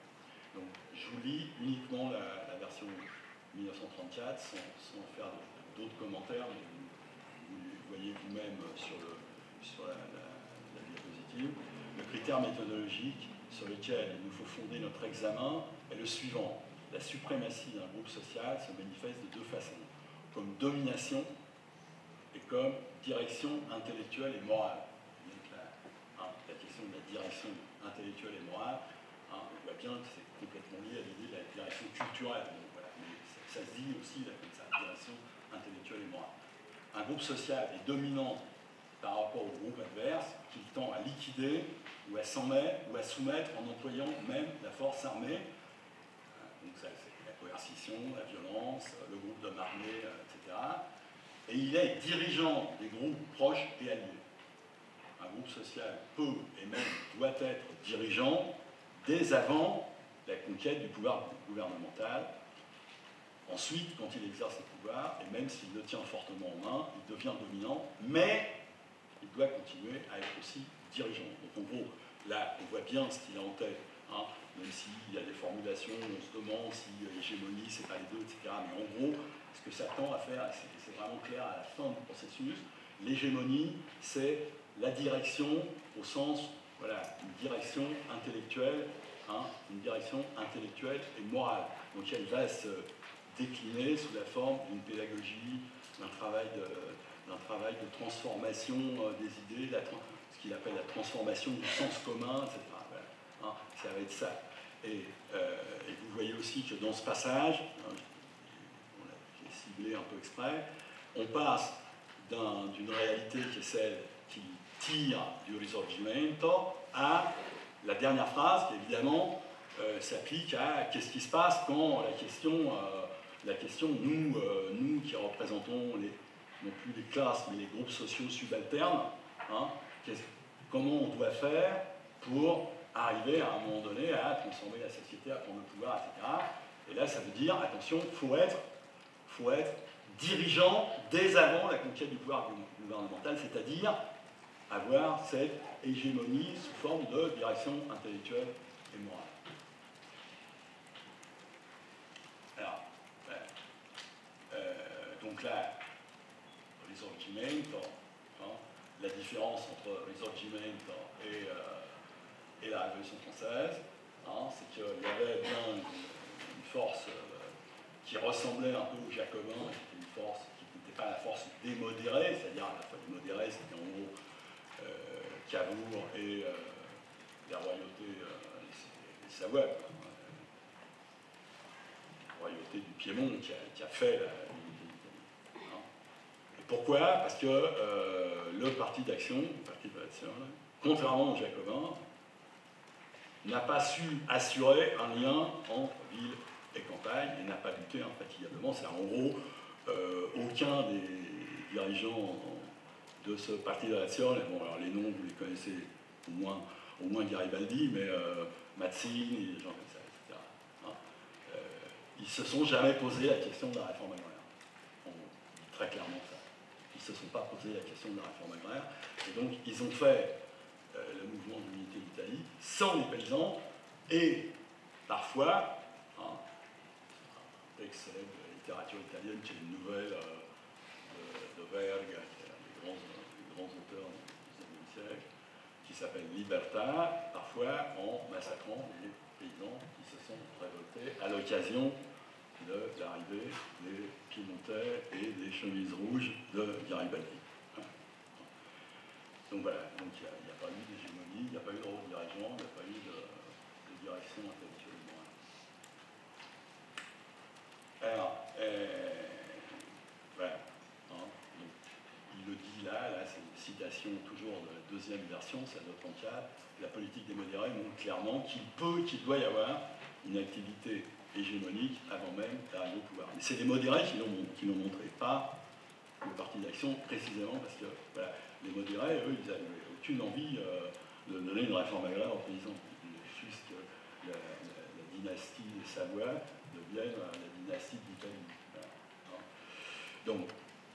Donc je vous lis uniquement la version 1934 sans faire d'autres commentaires, mais vous voyez vous-même sur la diapositive. Le critère méthodologique sur lequel il nous faut fonder notre examen est le suivant. La suprématie d'un groupe social se manifeste de deux façons, comme domination et comme direction intellectuelle et morale. Donc la question de la direction intellectuelle et morale, on voit bien que c'est complètement lié à l'idée de la direction culturelle. Donc, voilà, mais ça se dit aussi comme ça, direction intellectuelle et morale. Un groupe social est dominant par rapport au groupe adverse, qui tend à liquider ou à soumettre en employant même la force armée. Donc ça, c'est la coercition, la violence, le groupe d'hommes armés, etc. Et il est dirigeant des groupes proches et alliés. un groupe social peut et même doit être dirigeant dès avant la conquête du pouvoir gouvernemental. Ensuite, quand il exerce le pouvoir, et même s'il le tient fortement en main, il devient dominant, mais il doit continuer à être aussi dirigeant. Donc en gros, là, on voit bien ce qu'il a en tête, hein, même s'il y a des formulations, on se demande si hégémonie, c'est pas les deux, etc. Mais en gros, ce que ça tend à faire, c'est vraiment clair à la fin du processus, l'hégémonie, c'est la direction au sens, voilà, une direction intellectuelle, hein, une direction intellectuelle et morale. Donc elle va se décliner sous la forme d'une pédagogie, d'un travail de transformation des idées, ce qu'il appelle la transformation du sens commun, etc. Voilà. Hein, ça va être ça. Et vous voyez aussi que dans ce passage, hein, j'ai ciblé un peu exprès, on passe d'une réalité qui est celle qui tire du risorgimento à la dernière phrase qui évidemment s'applique à qu'est-ce qui se passe quand la question nous qui représentons non plus les classes mais les groupes sociaux subalternes, hein, comment on doit faire pour arriver à un moment donné à transformer la société, à prendre le pouvoir, etc. Et là ça veut dire, attention, faut être dirigeant dès avant la conquête du pouvoir gouvernemental, c'est-à-dire avoir cette hégémonie sous forme de direction intellectuelle et morale. Alors, donc là, risorgimento, hein, la différence entre risorgimento et la Révolution française, hein, c'est qu'il y avait bien une force qui ressemblait un peu aux Jacobins, qui était une force qui n'était pas la force des modérés, c'est-à-dire à la fois les modérés, c'était en gros Cavour et la royauté, les Savoie, la royauté du Piémont qui a fait l'unité. Hein. Et pourquoi? Parce que le parti d'action, contrairement aux Jacobins, n'a pas su assurer un lien entre ville et campagne et n'a pas lutté infatigablement. C'est en gros aucun des dirigeants de ce parti d'action, bon alors les noms vous les connaissez au moins Garibaldi, mais Mazzini et des gens comme ça, etc. Hein, ils se sont jamais posé la question de la réforme agraire. On dit très clairement ça. Ils se sont pas posé la question de la réforme agraire. Et donc ils ont fait le mouvement d'unité d'Italie sans les paysans et parfois, hein, un texte célèbre de la littérature italienne qui est une nouvelle de Verga, qui est un des grands auteurs du XIXe siècle, qui s'appelle Libertà, parfois en massacrant les paysans qui se sont révoltés à l'occasion de l'arrivée des Piémontais et des chemises rouges de Garibaldi. Donc voilà, donc il n'y a pas eu d'hégémonie, il n'y a pas eu de rôle dirigeant, il n'y a pas eu de direction intellectuelle morale. Alors, voilà. Hein, donc, il le dit là c'est une citation toujours de la deuxième version, c'est la note 34, la politique des modérés montre clairement qu'il doit y avoir une activité hégémonique avant même d'arriver au pouvoir. Mais c'est les modérés qui l'ont montré, pas le parti d'action, précisément parce que voilà, les modérés, eux, ils n'avaient aucune envie de donner une réforme agraire aux paysans. Ils voulaient juste que la dynastie des Savoie devienne la dynastie d'Italie. Voilà. Donc,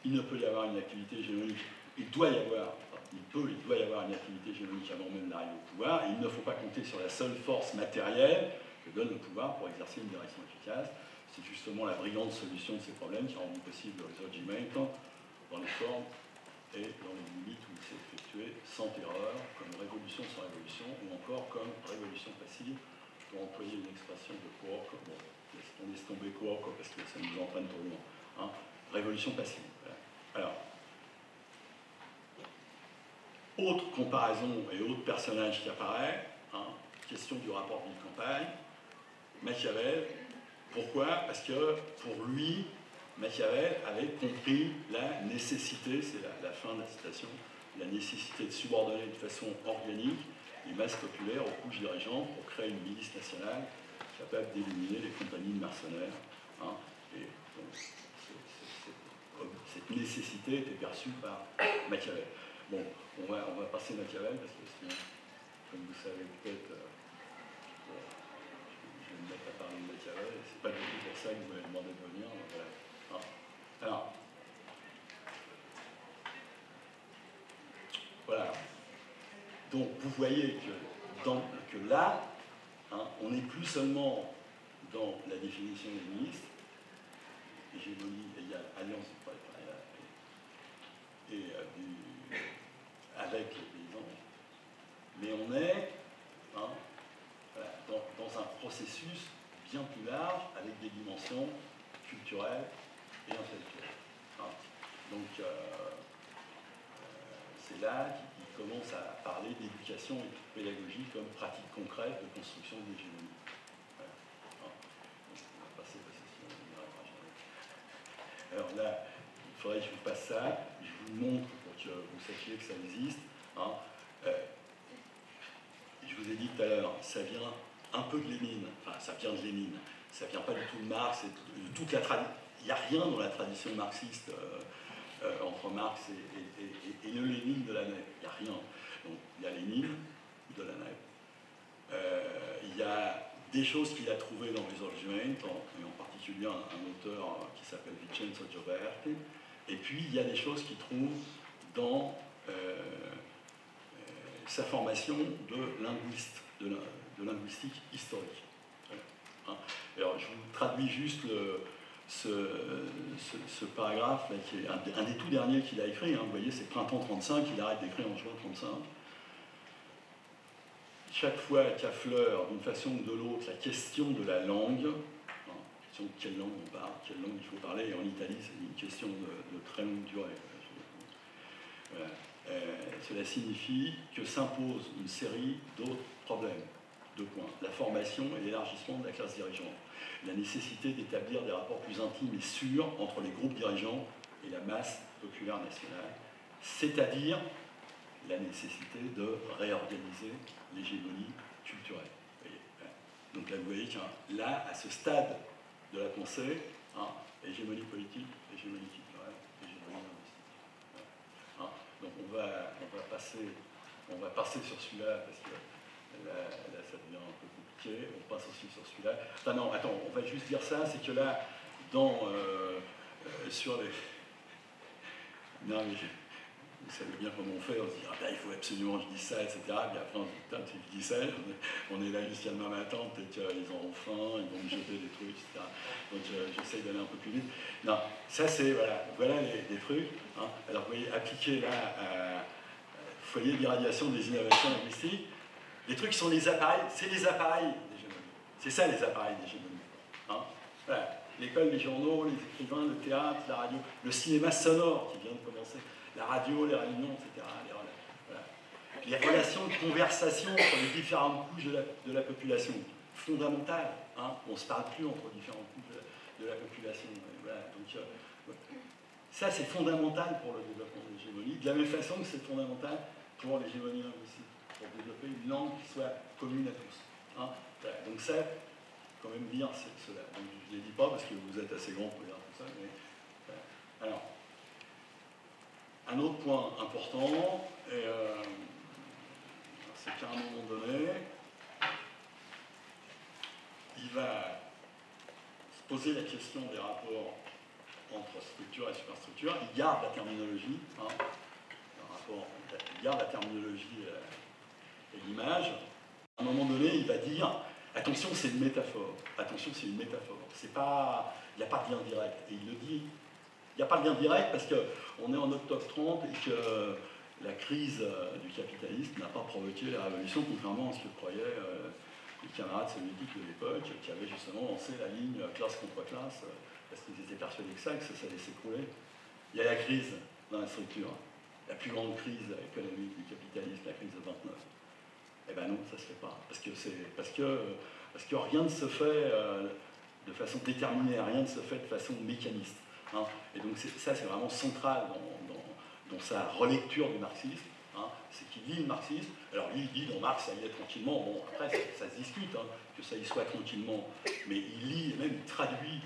il ne peut y avoir une activité hégémonique. Il doit y avoir une activité hégémonique avant même d'arriver au pouvoir. Et il ne faut pas compter sur la seule force matérielle que donne le pouvoir pour exercer une direction efficace. C'est justement la brillante solution de ces problèmes qui a rendu possible le risorgimento dans les formes et dans les limites où il s'est effectué sans terreur, comme révolution sans révolution, ou encore comme révolution passive, pour employer une expression de Cuoco. Bon, on laisse tomber Cuoco parce que ça nous entraîne trop loin. Hein. Révolution passive. Voilà. Alors, autre comparaison et autre personnage qui apparaît, hein, question du rapport ville-campagne, Machiavel. Pourquoi? Parce que pour lui, Machiavel avait compris la nécessité, c'est la fin de la citation, la nécessité de subordonner de façon organique les masses populaires aux couches dirigeantes pour créer une milice nationale capable d'éliminer les compagnies de mercenaires. Hein, et donc, cette nécessité était perçue par Machiavel. Bon, on va passer Machiavel, parce que sinon, comme vous savez peut-être, je vais me mettre à parler de Machiavel, et c'est pas du tout pour ça que vous m'avez demandé de venir. Donc voilà. Alors, voilà. Donc vous voyez que là, on n'est plus seulement dans la définition léniniste, hégémonie, il y a alliance du prolétariat avec les paysans, mais on est voilà, dans un processus bien plus large avec des dimensions culturelles et intellectuelles. Donc c'est là qu'il commence à parler d'éducation et de pédagogie comme pratique concrète de construction de l'hégémonie. Voilà. Donc, on va passer parce que sinon on n'y arrivera jamais. Alors là, il faudrait que je vous passe ça, je vous le montre pour que vous sachiez que ça existe. Je vous ai dit tout à l'heure, ça vient un peu de Lénine, enfin ça vient de Lénine, ça vient pas du tout de Marx, et de toute la tradition. Il n'y a rien dans la tradition marxiste entre Marx et le Lénine de la NEP, il n'y a rien. Donc il y a Lénine de la NEP, il y a des choses qu'il a trouvées dans Risorgimento, et en particulier un auteur qui s'appelle Vincenzo Gioberti, et puis il y a des choses qu'il trouve dans sa formation de linguiste, de linguistique historique. Alors je vous traduis juste ce paragraphe là, qui est un des tout derniers qu'il a écrit. Vous voyez, c'est Printemps 35, il arrête d'écrire en juin 35. Chaque fois qu'affleure d'une façon ou de l'autre la question de la langue, question de quelle langue on parle, quelle langue il faut parler, et en Italie c'est une question de très longue durée. Voilà. Cela signifie que s'impose une série d'autres problèmes. Deux points. La formation et l'élargissement de la classe dirigeante. La nécessité d'établir des rapports plus intimes et sûrs entre les groupes dirigeants et la masse populaire nationale. C'est-à-dire la nécessité de réorganiser l'hégémonie culturelle. Donc là, vous voyez que là, à ce stade de la pensée, hégémonie politique, hégémonie culturelle, hégémonie linguistique. Donc on va passer sur celui-là parce que là, ça devient un peu compliqué. On passe aussi sur celui-là. Enfin non, attends, on va juste dire ça, c'est que là, sur les... Non, mais vous savez bien comment on fait, on se dit, il faut absolument que je dise ça, etc. Et puis après, on se dit, putain, tu dis ça, on est là jusqu'à demain matin, peut-être qu'ils ont faim, ils vont me jeter des trucs, etc. Donc j'essaye d'aller un peu plus vite. Non, ça c'est, voilà les trucs. Alors vous voyez, appliquer là à foyer d'irradiation des innovations linguistiques, les trucs sont les appareils, c'est les appareils d'hégémonie. C'est ça les appareils d'hégémonie. Voilà. L'école, les journaux, les écrivains, le théâtre, la radio, le cinéma sonore qui vient de commencer, la radio, les réunions, etc. Les relations de conversation entre les différentes couches de la population, fondamentales. On ne se parle plus entre différentes couches de la population. Voilà. Donc, ça, c'est fondamental pour le développement de l'hégémonie, de la même façon que c'est fondamental pour l'hégémonie linguistique, pour développer une langue qui soit commune à tous. Voilà. Donc ça, quand même dire cela. Donc, je ne les dis pas parce que vous êtes assez grand pour dire tout ça. Mais, alors, un autre point important, c'est qu'à un moment donné, il va se poser la question des rapports entre structure et superstructure. Il garde la terminologie, il garde la terminologie et l'image. À un moment donné, il va dire attention, c'est une métaphore. Attention, c'est une métaphore. Il n'y a pas de lien direct. Et il le dit. Il n'y a pas de lien direct parce qu'on est en octobre 30 et que la crise du capitalisme n'a pas provoqué la révolution, contrairement à ce que croyaient les camarades soviétiques de l'époque, qui avaient justement lancé la ligne classe contre classe, parce qu'ils étaient persuadés que ça allait s'écrouler. Il y a la crise dans la structure, la plus grande crise économique du capitalisme, la crise de 29. Eh bien non, ça ne se fait pas. Parce que rien ne se fait de façon déterminée, rien ne se fait de façon mécaniste. Et donc ça, c'est vraiment central dans sa relecture du marxisme. C'est qu'il lit le marxisme. Alors lui, il dit dans Marx, ça y est tranquillement. Bon, après, ça se discute, que ça y soit tranquillement. Mais il lit, même il traduit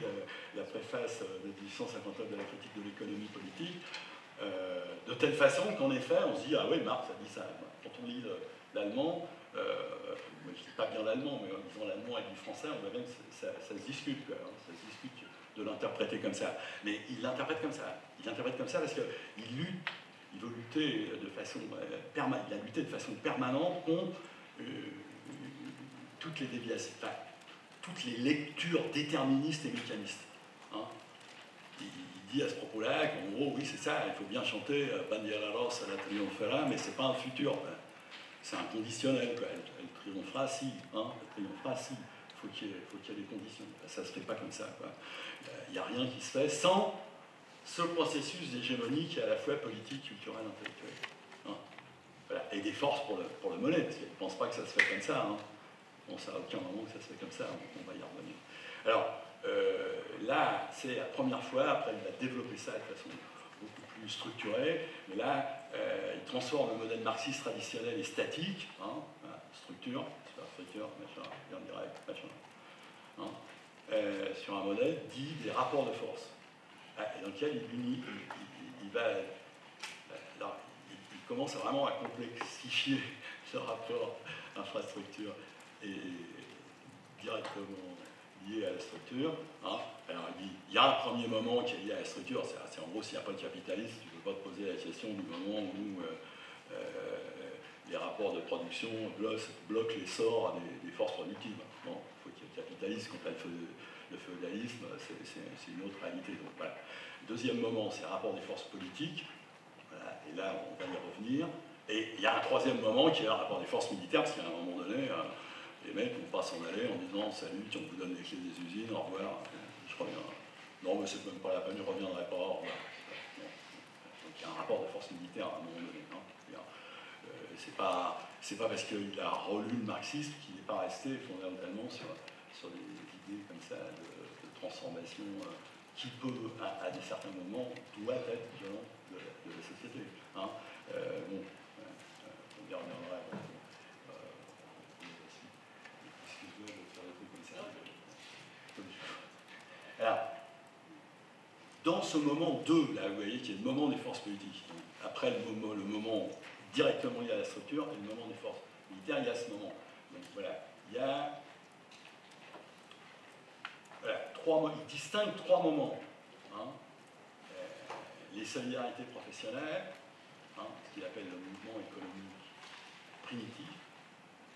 la préface de 1859 de la critique de l'économie politique de telle façon qu'en effet, on se dit, ah oui, Marx a dit ça. Quand on lit l'allemand, je ne dis pas bien l'allemand, mais en disant l'allemand et du français, on voit bien que ça se discute, quoi, hein, ça se discute de l'interpréter comme ça. Mais il l'interprète comme ça. Il l'interprète comme ça parce qu'il lutte, il veut lutter de façon permanente, il a lutté de façon permanente contre toutes les déviations, enfin, toutes les lectures déterministes et mécanistes. Hein. Il dit à ce propos-là qu'en gros, oui, c'est ça, il faut bien chanter Bandiera Rossa la triomphera, mais c'est pas un futur. Quoi. C'est un conditionnel. Quoi. Elle triomphera si. Hein, elle triomphera si. Il faut qu'il y ait des conditions. Ça ne se fait pas comme ça. Il n'y a rien qui se fait sans ce processus d'hégémonie qui est à la fois politique, culturel, intellectuel. Hein. Voilà. Et des forces pour le mener, parce qu'ils ne pensent pas que ça se fait comme ça. Hein. Bon, ça à aucun moment que ça se fait comme ça, on va y revenir. Alors, là, c'est la première fois, après il va développer ça de façon beaucoup plus structurée, mais là, il transforme le modèle marxiste traditionnel et statique, hein, structure, superstructure, machin, lien direct, machin, hein, sur un modèle dit des rapports de force, et dans lequel il va... Alors, il commence vraiment à complexifier ce rapport infrastructure et directement lié à la structure. Hein. Alors il y a un premier moment qui est lié à la structure, c'est en gros s'il n'y a pas de capitalisme, tu ne peux pas te poser la question du moment où les rapports de production bloquent l'essor des forces productives. Bon, il faut qu'il y ait le capitalisme contre le féodalisme, c'est une autre réalité. Donc, voilà. Deuxième moment, c'est le rapport des forces politiques, voilà. Et là on va y revenir. Et il y a un troisième moment qui est le rapport des forces militaires, parce qu'à un moment donné, les mecs ne vont pas s'en aller en disant salut, on vous donne les clés des usines, au revoir, je reviens. Non, mais c'est même pas la peine, je ne reviendrai pas, au revoir. Bon. Donc il y a un rapport de force militaire à un moment donné. Hein. C'est pas parce qu'il a relu le marxisme qu'il n'est pas resté fondamentalement sur des idées comme ça de transformation qui peut, à des certains moments, doit être violente de la société. Hein. Bon, on y reviendra. Alors, dans ce moment 2, là, vous voyez qu'il y a le moment des forces politiques. Donc, après le moment directement lié à la structure et le moment des forces militaires, il y a ce moment. Donc voilà, il y a il distingue 3 moments. Hein. Les solidarités professionnelles, hein, ce qu'il appelle le mouvement économique primitif,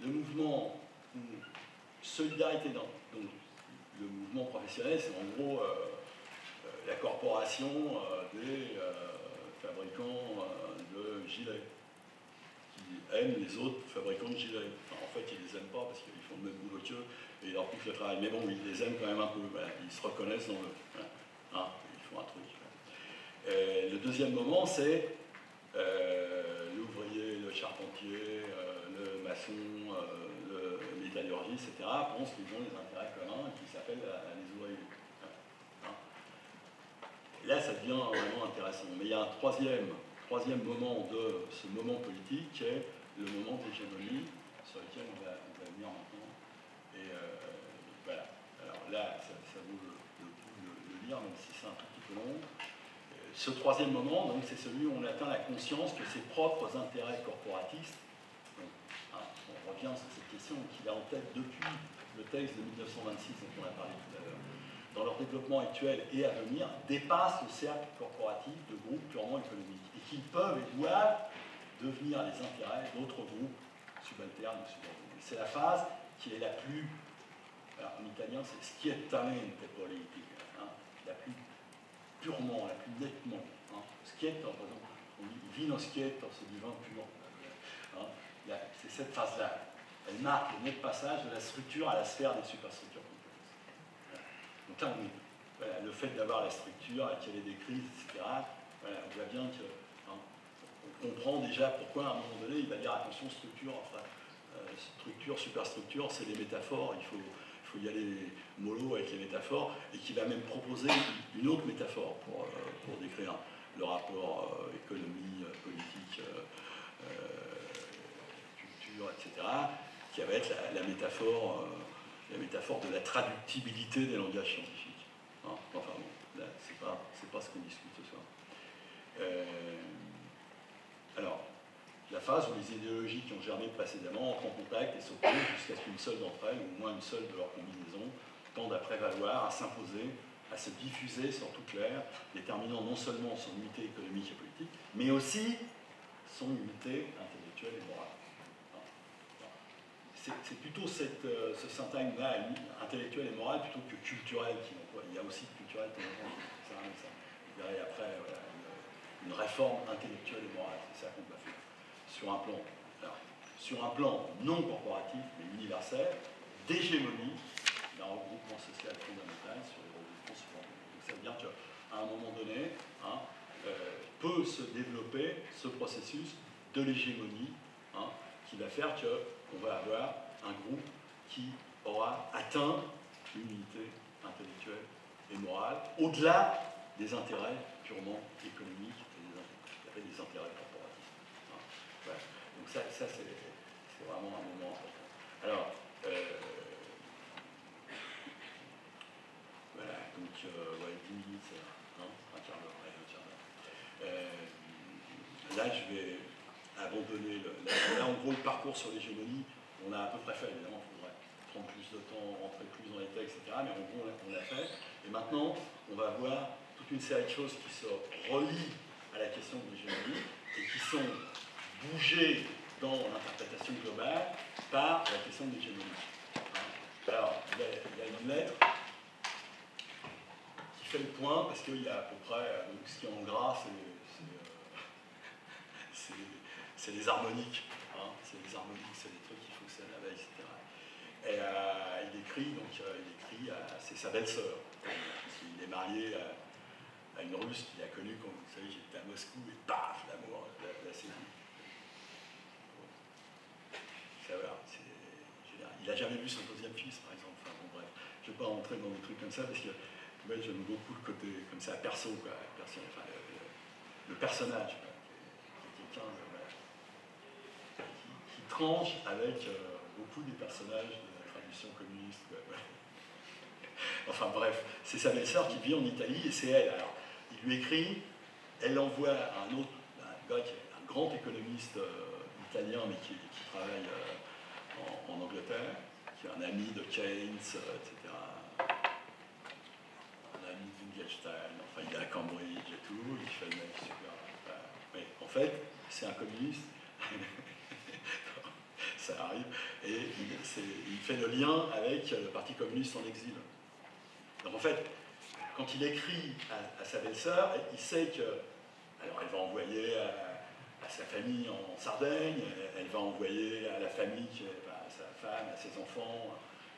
le mouvement solidarité, donc le mouvement professionnel, c'est en gros la corporation des fabricants de gilets, qui aiment les autres fabricants de gilets. Enfin, en fait, ils ne les aiment pas parce qu'ils font le même boulot qu'eux et ils leur piquent le travail. Mais bon, ils les aiment quand même un peu. Voilà. Ils se reconnaissent dans le... Voilà. Hein, ils font un truc. Le deuxième moment, c'est l'ouvrier, le charpentier, le maçon, le métallurgiste, etc., pensent qu'ils ont des intérêts communs qui s'appellent les ouvriers. Hein. Et là, ça devient vraiment intéressant. Mais il y a un troisième moment de ce moment politique qui est le moment d'hégémonie sur lequel on va venir maintenant. Et voilà. Alors là, ça vaut le coup de le lire, même si c'est un tout petit peu long. Ce troisième moment, donc, c'est celui où on atteint la conscience que ses propres intérêts corporatistes, donc, hein, on revient sur cette question qu'il a en tête depuis le texte de 1926 dont on a parlé tout à l'heure, dans leur développement actuel et à venir, dépassent le cercle corporatif de groupes purement économiques et qu'ils peuvent et doivent devenir les intérêts d'autres groupes subalternes ou subordonnés. C'est la phase qui est la plus, alors, en italien c'est schiettamente politique, hein, la plus purement, la plus nettement. Hein. Schietto, par exemple, on dit vino schietto, c'est du vin pur. Hein. C'est cette phase-là. Elle marque le net passage de la structure à la sphère des superstructures complexes. Voilà. Donc là, voilà, le fait d'avoir la structure, qu'elle ait des crises, etc., voilà, on voit bien que on comprend déjà pourquoi à un moment donné, il va dire attention, structure, enfin, structure, superstructure, c'est des métaphores, il faut y aller mollo avec les métaphores, et qui va même proposer une autre métaphore pour décrire le rapport économie, politique, culture, etc., qui va être la métaphore de la traductibilité des langages scientifiques. Hein, enfin bon, là, c'est pas ce qu'on discute ce soir. Alors, la phase où les idéologies qui ont germé précédemment entrent en contact et s'opposent jusqu'à ce qu'une seule d'entre elles, ou au moins une seule de leurs combinaisons, tende à prévaloir, à s'imposer, à se diffuser sur toute l'ère, déterminant non seulement son unité économique et politique, mais aussi son unité intellectuelle et morale. C'est plutôt ce syntagme-là, intellectuel et moral, plutôt que culturel qui l'emploie. Il y a aussi culturel, ça. Il y a après voilà, une réforme intellectuelle et morale, c'est ça qu'on doit faire. Sur un plan non corporatif, mais universel, d'hégémonie d'un regroupement social fondamental sur les regroupements subordonnés. Donc ça veut dire qu'à un moment donné, peut se développer ce processus de l'hégémonie qui va faire qu'on va avoir un groupe qui aura atteint une unité intellectuelle et morale au-delà des intérêts purement économiques et des intérêts corporatifs. Voilà. Donc ça c'est vraiment un moment important. Alors, voilà, donc 10 minutes, un quart d'heure, un quart d'heure. Là, je vais abandonner là, en gros, le parcours sur l'hégémonie, on a à peu près fait, évidemment, il faudrait prendre plus de temps, rentrer plus dans les textes, etc. Mais en gros, on l'a fait. Et maintenant, on va voir toute une série de choses qui se relient à la question de l'hégémonie et qui sont bougées dans l'interprétation globale par la question de l'hégémonie. Alors, il y a une lettre qui fait le point, parce qu'il y a à peu près, donc ce qui est en gras, c'est les harmoniques. C'est les harmoniques, c'est les trucs qui fonctionnent avec, etc. Et il écrit, c'est sa belle-sœur. Il est marié à une Russe qu'il a connue quand, vous savez, j'étais à Moscou, et paf, l'amour, la séduit. Ça va, il n'a jamais vu son deuxième fils, par exemple. Enfin, bon, bref, je ne vais pas rentrer dans des trucs comme ça, parce que moi, j'aime beaucoup le côté, comme ça, perso, quoi. Enfin, le personnage, quoi, qui est quelqu'un qui tranche avec beaucoup des personnages de la tradition communiste. Quoi. Enfin bref, c'est sa belle-sœur qui vit en Italie et c'est elle. Alors, il lui écrit, elle l'envoie à un autre, un gars qui est un grand économiste italien, mais qui travaille en Angleterre, qui est un ami de Keynes, etc. Un ami de Wittgenstein, enfin il est à Cambridge et tout, il fait le mec super. Mais en fait, c'est un communiste. Ça arrive, et il fait le lien avec le Parti communiste en exil. Donc en fait, quand il écrit à sa belle-sœur, il sait que, alors elle va envoyer à sa famille en Sardaigne, elle va envoyer à la famille, à sa femme, à ses enfants,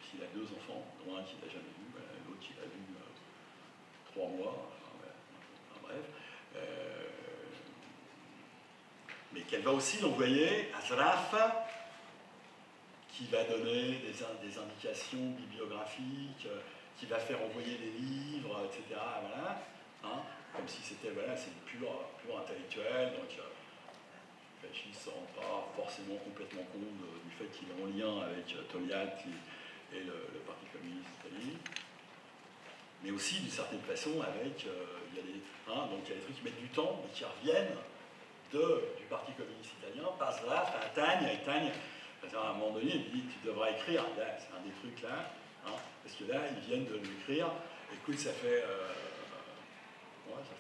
s'il a 2 enfants, dont un qu'il n'a jamais vu, l'autre qu'il a vu 3 mois, enfin bref. Mais qu'elle va aussi l'envoyer à Zraf, qui va donner des indications bibliographiques, qui va faire envoyer des livres, etc. Voilà, comme si c'était, voilà, c'est pur intellectuel, donc Fachy ne se rend pas forcément complètement compte du fait qu'il est en lien avec Togliatti et le Parti communiste d'Italie, mais aussi d'une certaine façon avec, il y a des trucs qui mettent du temps, mais qui reviennent du Parti communiste italien, par Zraf à Tagne, et Tagne, à un moment donné, il dit, tu devras écrire, là, c'est un des trucs là, parce que là, ils viennent de lui écrire, écoute, ça fait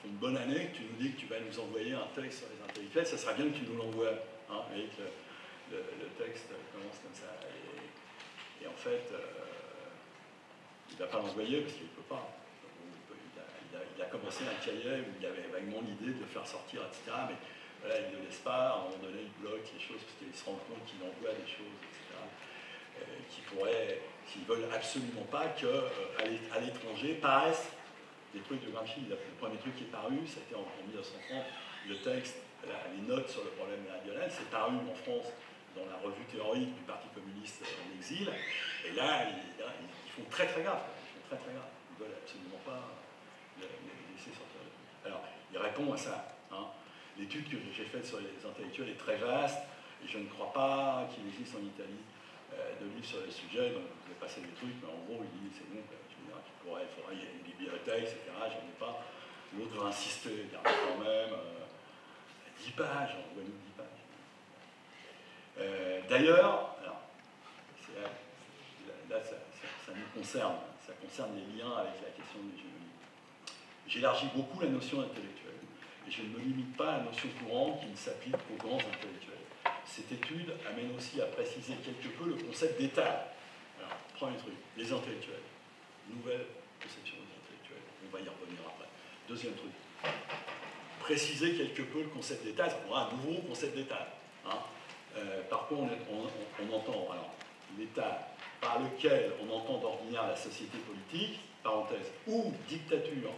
une bonne année que tu nous dis que tu vas nous envoyer un texte sur les intellectuels, ça serait bien que tu nous l'envoies, et que le texte commence comme ça, et en fait, il ne va pas l'envoyer parce qu'il ne peut pas. Il a commencé un cahier où il y avait vaguement l'idée de le faire sortir, etc., mais voilà, il ne le laisse pas, à un moment donné, il bloque les choses parce qu'il se rend compte qu'il envoie des choses, etc., qui pourraient, s'ils ne veulent absolument pas qu'à l'étranger paraissent des trucs de Gramsci. Le premier truc qui est paru, c'était en 1930, le texte, les notes sur le problème méridional, c'est paru en France dans la revue théorique du Parti communiste en exil, et là, ils font très très grave, ils ne veulent absolument pas laisser sortir le truc. Alors, il répond à ça. L'étude que j'ai faite sur les intellectuels est très vaste, et je ne crois pas qu'il existe en Italie de livres sur les sujets, donc vous avez passé des trucs, mais en gros, il dit, c'est bon, il faudrait, il y a une bibliothèque, etc., j'en ai pas. L'autre va insister, il y a quand même, 10 pages, en Guadeloupe 10 pages. D'ailleurs, là ça nous concerne, ça concerne les liens avec la question de l'hégémonie. J'élargis beaucoup la notion intellectuelle, et je ne me limite pas à la notion courante qui ne s'applique qu'aux grands intellectuels. Cette étude amène aussi à préciser quelque peu le concept d'État. Alors, premier truc, les intellectuels. Nouvelle conception des intellectuels. On va y revenir après. Deuxième truc, préciser quelque peu le concept d'État. Ça prendra un nouveau concept d'État. Hein. Par quoi on entend alors l'État par lequel on entend d'ordinaire la société politique, parenthèse, ou dictature,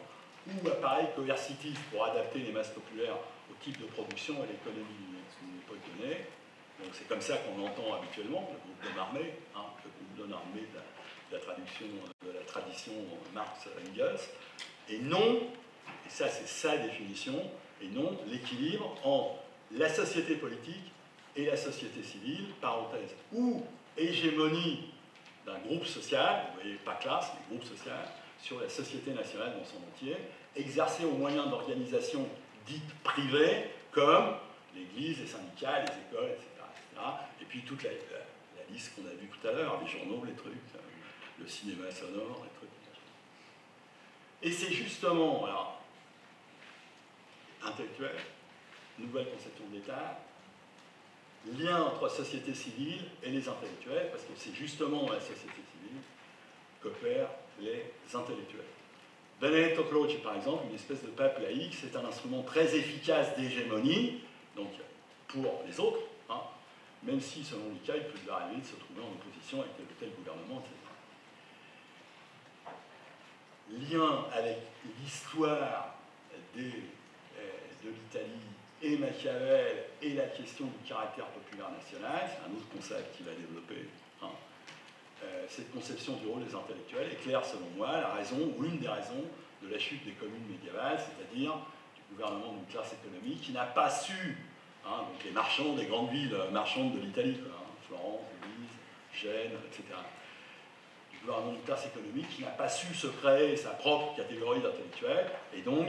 ou appareil coercitif pour adapter les masses populaires au type de production et l'économie sous une époque donnée. Donc c'est comme ça qu'on l'entend habituellement, le groupe d'hommes armés, hein, le groupe d'hommes armés de la tradition Marx-Engels, et non, et ça c'est sa définition, et non l'équilibre entre la société politique et la société civile, parenthèse, ou hégémonie d'un groupe social, vous voyez, pas classe, mais groupe social, sur la société nationale dans son entier, exercée au moyen d'organisations dites privées, comme l'Église, les syndicats, les écoles, etc. Et puis toute la liste qu'on a vue tout à l'heure, les journaux, les trucs, le cinéma sonore, les trucs. Et c'est justement, alors, intellectuel, nouvelle conception de l'État, lien entre société civile et les intellectuels, parce que c'est justement dans la société civile qu'opèrent les intellectuels. Benedetto Croce, par exemple, une espèce de pape laïque, c'est un instrument très efficace d'hégémonie, donc pour les autres, hein, même si, selon les cas, il peut lui arriver de se trouver en opposition avec tel gouvernement, etc. Lien avec l'histoire de l'Italie et Machiavel et la question du caractère populaire national, c'est un autre concept qu'il va développer. Hein. Cette conception du rôle des intellectuels éclaire, selon moi, la raison, ou une des raisons, de la chute des communes médiévales, c'est-à-dire du gouvernement d'une classe économique qui n'a pas su, hein, donc les marchands des grandes villes marchandes de l'Italie, Florence, Venise, Gênes, etc. Du gouvernement d'une classe économique qui n'a pas su se créer sa propre catégorie d'intellectuels, et donc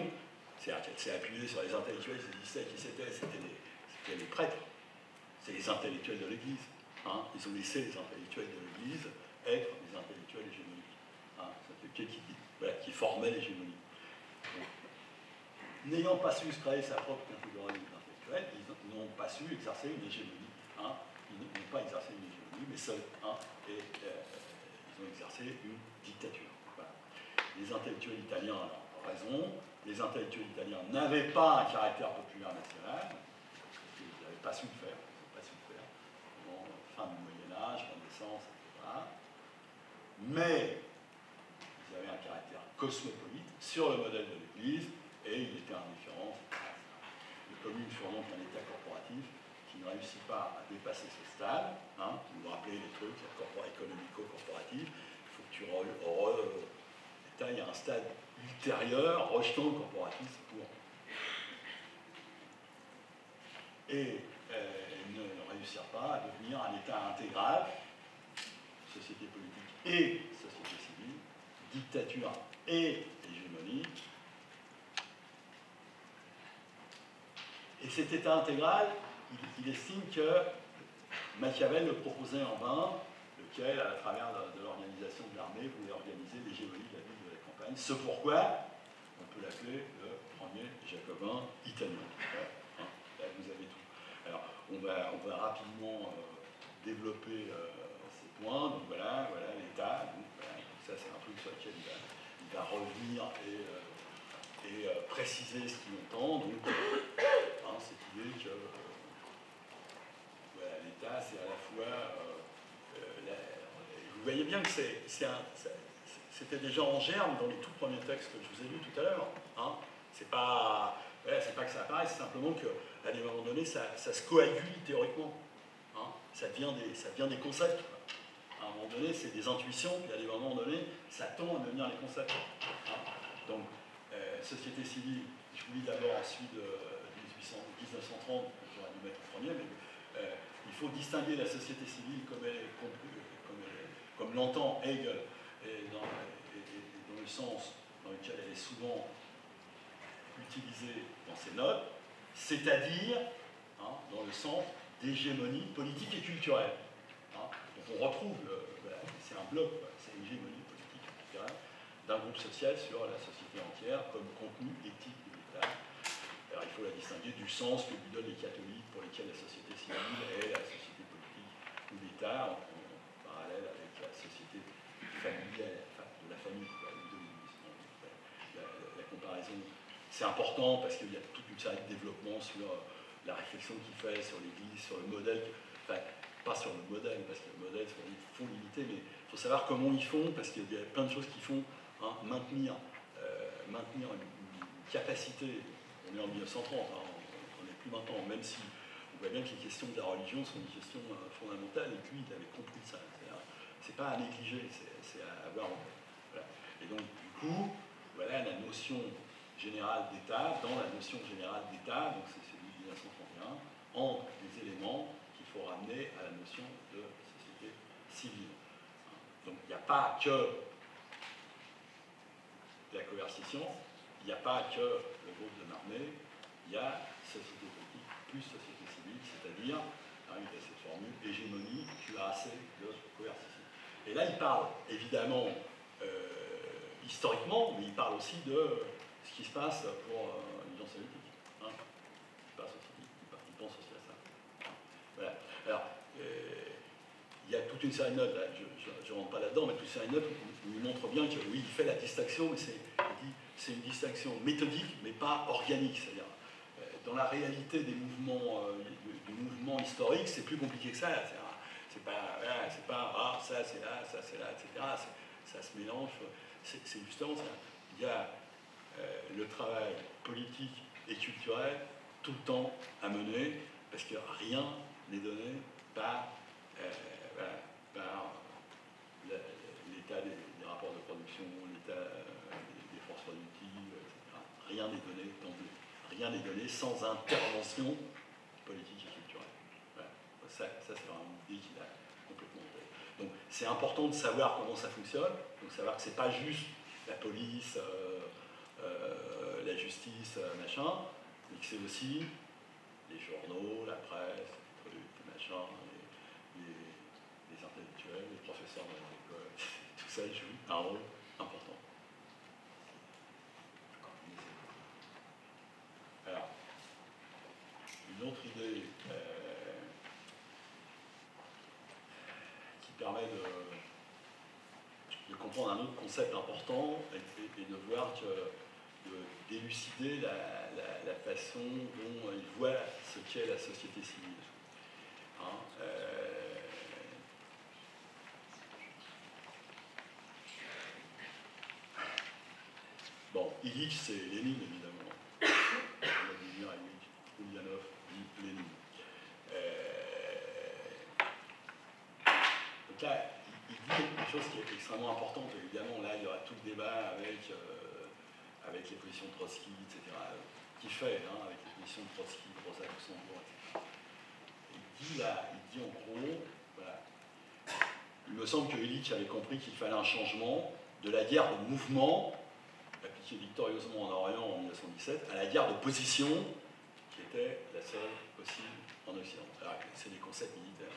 c'est appuyé sur les intellectuels qui existaient, c'était les prêtres, c'est les intellectuels de l'Église. Hein. Ils ont laissé les intellectuels de l'Église être des intellectuels hégémoniques, hein. Qui formaient l'hégémonie. N'ayant pas su se créer sa propre catégorie intellectuelle, ils n'ont pas su exercer une hégémonie. Hein. Ils n'ont pas exercé une hégémonie, mais seuls, hein, et ils ont exercé une dictature. Voilà. Les intellectuels italiens, alors, raison, les intellectuels italiens n'avaient pas un caractère populaire national, parce qu'ils n'avaient pas su le faire, fin du Moyen-Âge, Renaissance, etc. Mais ils avaient un caractère cosmopolite sur le modèle de l'Église, et ils étaient indifférents. Les communes furent donc un État corporatif qui ne réussit pas à dépasser ce stade. Hein, vous vous rappelez les trucs, économico-corporatif, il faut que tu l'État, il y a un stade ultérieur, rejetant le corporatisme pour. Et ne réussirent pas à devenir un État intégral, société politique et société civile, dictature et hégémonie. Et cet État intégral, il estime que Machiavel le proposait en vain, lequel, à travers de l'organisation de l'armée, voulait organiser l'hégémonie de la ville de la campagne. Ce pourquoi on peut l'appeler le premier jacobin italien. Hein, là, vous avez tout. Alors, on va rapidement développer ces points. Donc voilà l'État. Voilà, ça, c'est un truc sur lequel il va revenir et préciser ce qu'il entend. Donc, hein, cette idée que voilà, l'État, c'est à la fois. Vous voyez bien que c'était déjà en germe dans les tout premiers textes que je vous ai lus tout à l'heure. Hein. C'est pas que ça apparaît, c'est simplement qu'à des moments donnés, ça se coagule théoriquement. Hein. Ça devient des concepts. À un moment donné, c'est des intuitions, puis à des moments donnés, ça tend à devenir les concepts. Hein. Donc, société civile, je vous lis d'abord celui de 1930, que j'aurais dû mettre en premier, mais il faut distinguer la société civile comme l'entend Hegel, et dans le sens dans lequel elle est souvent utilisée dans ses notes, c'est-à-dire dans le sens d'hégémonie politique et culturelle. Donc on retrouve, c'est un bloc, c'est l'hégémonie politique et culturelle d'un groupe social sur la société entière comme contenu éthique de l'État. Alors il faut la distinguer du sens que lui donnent les catholiques pour lesquels la société civile est la société politique ou l'État en parallèle avec la société familiale, enfin de la famille, la comparaison. C'est important parce qu'il y a toute une série de développements sur la réflexion qu'il fait sur l'Église, sur le modèle, enfin pas sur le modèle, parce que le modèle, il faut limiter, mais il faut savoir comment ils font, parce qu'il y a plein de choses qu'ils font, maintenir une capacité. On est en 1930, on n'est plus maintenant, même si on voit bien que les questions de la religion sont des questions fondamentales, et puis il avait compris ça. C'est pas à négliger, c'est à avoir en tête. Voilà. Et donc, du coup, voilà la notion générale d'État, dans la notion générale d'État, donc c'est celui de 1931, entre les éléments qu'il faut ramener à la notion de société civile. Donc, il n'y a pas que la coercition, il n'y a pas que le groupe de l'armée, il y a société politique plus société civile, c'est-à-dire, il y a cette formule, hégémonie, cuirassée de coercition. Et là, il parle évidemment historiquement, mais il parle aussi de ce qui se passe pour l'Union soviétique. Il pense aussi à ça. Voilà. Alors, il y a toute une série de notes, là, je ne rentre pas là-dedans, mais toute une série de notes où il montre bien que oui, il fait la distinction, mais c'est une distinction méthodique, mais pas organique. C'est-à-dire, dans la réalité des mouvements, du mouvement historique, c'est plus compliqué que ça. C'est pas, ça c'est là, etc. Ça se mélange. C'est justement ça. Il y a le travail politique et culturel tout le temps à mener, parce que rien n'est donné par l'état des rapports de production, l'état des forces productives, etc. Rien n'est donné d'emblée. Rien n'est donné sans intervention politique et culturelle. Voilà. Ça c'est vraiment une idée qu'il a complètement en tête. Donc c'est important de savoir comment ça fonctionne, donc savoir que c'est pas juste la police, la justice, machin, mais que c'est aussi les journaux, la presse, les trucs, les machins, les intellectuels, les professeurs de l'école, tout ça joue un rôle important. Alors, une autre idée qui permet de comprendre un autre concept important et de voir d'élucider la façon dont il voit ce qu'est la société civile. Bon, Illich, c'est Lénine, évidemment. Vladimir Illich, Ulyanov, Lénine. Donc là, il dit quelque chose qui est extrêmement importante. Évidemment, là, il y aura tout le débat avec les positions de Trotsky, etc., qui fait, avec les positions de Trotsky, de Rosa Luxembourg, etc. Il dit en gros, voilà, il me semble que Illich avait compris qu'il fallait un changement de la guerre de mouvement, appliquée victorieusement en Orient en 1917, à la guerre de position, qui était la seule possible en Occident. Alors, c'est des concepts militaires.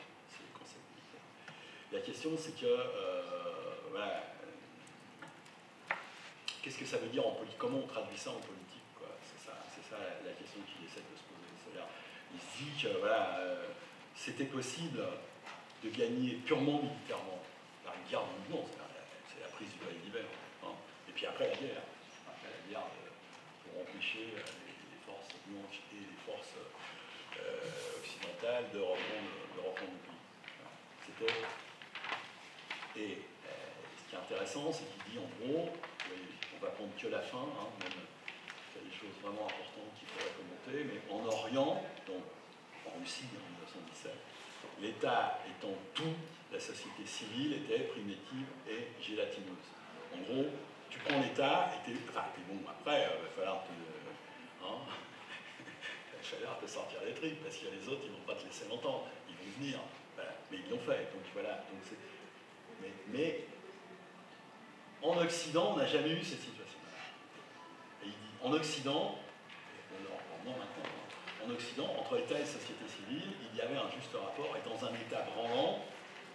La question, c'est que, voilà, qu'est-ce que ça veut dire en politique? Comment on traduit ça en politique, quoi? C'est ça la question qu'il essaie de se poser. C'est-à-dire, il se dit que voilà, c'était possible de gagner purement militairement par une guerre de mouvement, c'est la prise du palais d'hiver. Et puis après la guerre pour empêcher les forces blanches et les forces occidentales de reprendre le pays. Et ce qui est intéressant, c'est qu'il dit en gros, on va prendre que la fin, même il y a des choses vraiment importantes qu'il faudrait commenter, mais en Orient, donc en Russie en 1917, l'État étant tout, la société civile était primitive et gélatineuse. En gros, tu prends l'État et t'es bon, après, il va falloir te sortir les tripes, parce qu'il y a les autres, ils ne vont pas te laisser longtemps, ils vont venir, voilà. Mais ils l'ont fait, donc voilà. Mais en Occident, on n'a jamais eu cette situation-là. Et il dit, en Occident, et on le reprend maintenant, en Occident, entre État et société civile, il y avait un juste rapport, et dans un État branlant,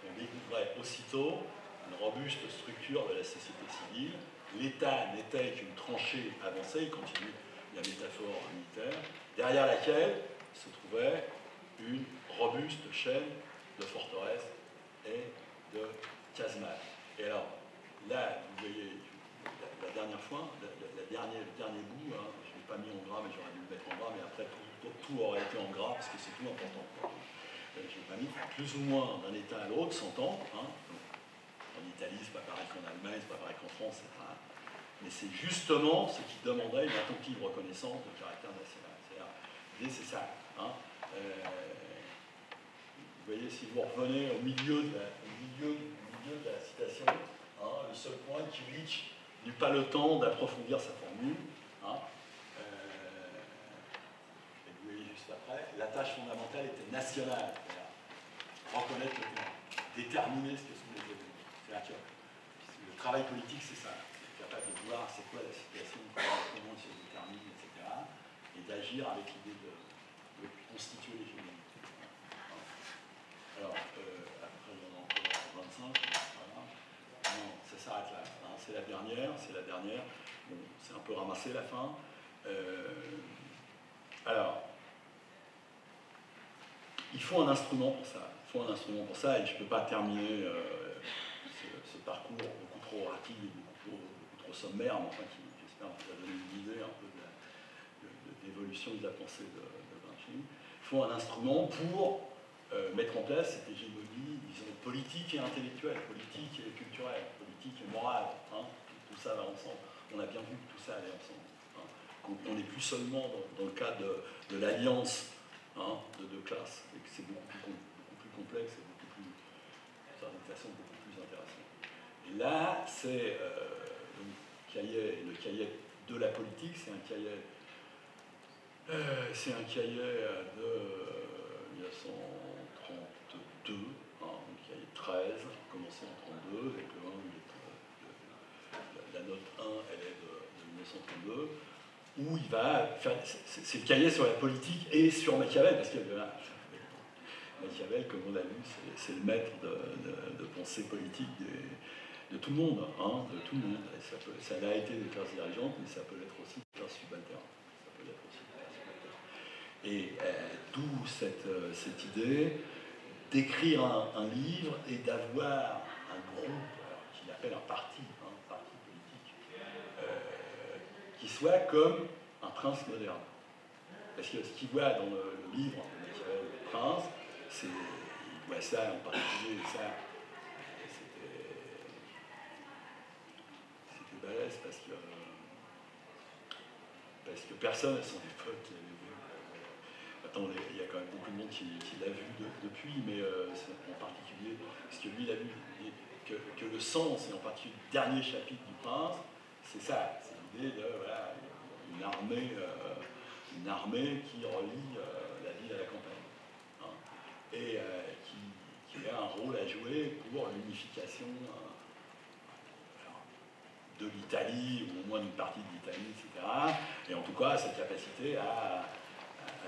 on découvrait aussitôt une robuste structure de la société civile. L'État n'était qu'une tranchée avancée, il continue la métaphore militaire, derrière laquelle se trouvait une robuste chaîne de forteresses et de casemates. Et alors, là, vous voyez, la dernière fois, le dernier bout, hein, je ne l'ai pas mis en gras, mais j'aurais dû le mettre en gras, mais après, tout aurait été en gras, parce que c'est tout important. Je ne l'ai pas mis. Plus ou moins d'un État à l'autre, 100 ans. Hein, en Italie, c'est pas pareil qu'en Allemagne, c'est pas pareil qu'en France, etc. Mais c'est justement ce qui demandait une attentive reconnaissance de caractère national. L'idée, c'est ça. Hein. Vous voyez, si vous revenez au milieu de la citation, hein, le seul point, Kulich n'eut pas le temps d'approfondir sa formule. Hein, et vous voyez juste après, la tâche fondamentale était nationale. Reconnaître le terrain, déterminer ce que sont les événements. C'est-à-dire que le travail politique, c'est ça. C'est capable de voir c'est quoi la situation, comment elle se détermine, etc. Et d'agir avec l'idée de constituer l'hégémonie. Alors, après, il y en a encore 25. Voilà. Non, ça s'arrête là. Hein, c'est la dernière. Bon, c'est un peu ramassé la fin. Alors, il faut un instrument pour ça. Et je ne peux pas terminer ce parcours beaucoup trop rapide et beaucoup trop sommaire, mais enfin qui, j'espère, vous a donné une idée un peu de l'évolution de la pensée de Gramsci. Il faut un instrument pour mettre en place cette hégémonie, disons, politique et intellectuelle, politique et culturelle, politique et morale. Hein. Tout ça va ensemble. On a bien vu que tout ça allait ensemble. Hein. On n'est plus seulement dans le cadre de l'alliance, hein, de deux classes, et que c'est beaucoup plus complexe et beaucoup plus, d'une façon beaucoup plus intéressante. Et là, c'est le cahier de la politique, c'est un cahier de 1932, hein, le cahier 13, commencé en 32, et que la note 1, elle est de 1932, où il va faire, c'est le cahier sur la politique et sur Machiavel, parce que Machiavel, comme on l'a vu, c'est le maître de pensée politique de tout le monde, hein, de tout le monde. Et ça a été des classes dirigeantes, mais ça peut l'être aussi des classes subalternes. Et d'où cette idée d'écrire un livre et d'avoir un groupe qu'il appelle un parti politique, qui soit comme un prince moderne. Parce que ce qu'il voit dans le livre de Machiavel, le prince, il voit ça en particulier, ça, c'était balèze parce que personne à son époque l'avait vu. Attends, il y a quand même beaucoup de monde qui l'a vu depuis, mais en particulier, parce que lui, il a vu que le sens, et en particulier le dernier chapitre du Prince, c'est ça, c'est l'idée de voilà, une armée qui relie la ville à la campagne, hein, et qui a un rôle à jouer pour l'unification de l'Italie, ou au moins d'une partie de l'Italie, etc. Et en tout cas, cette capacité à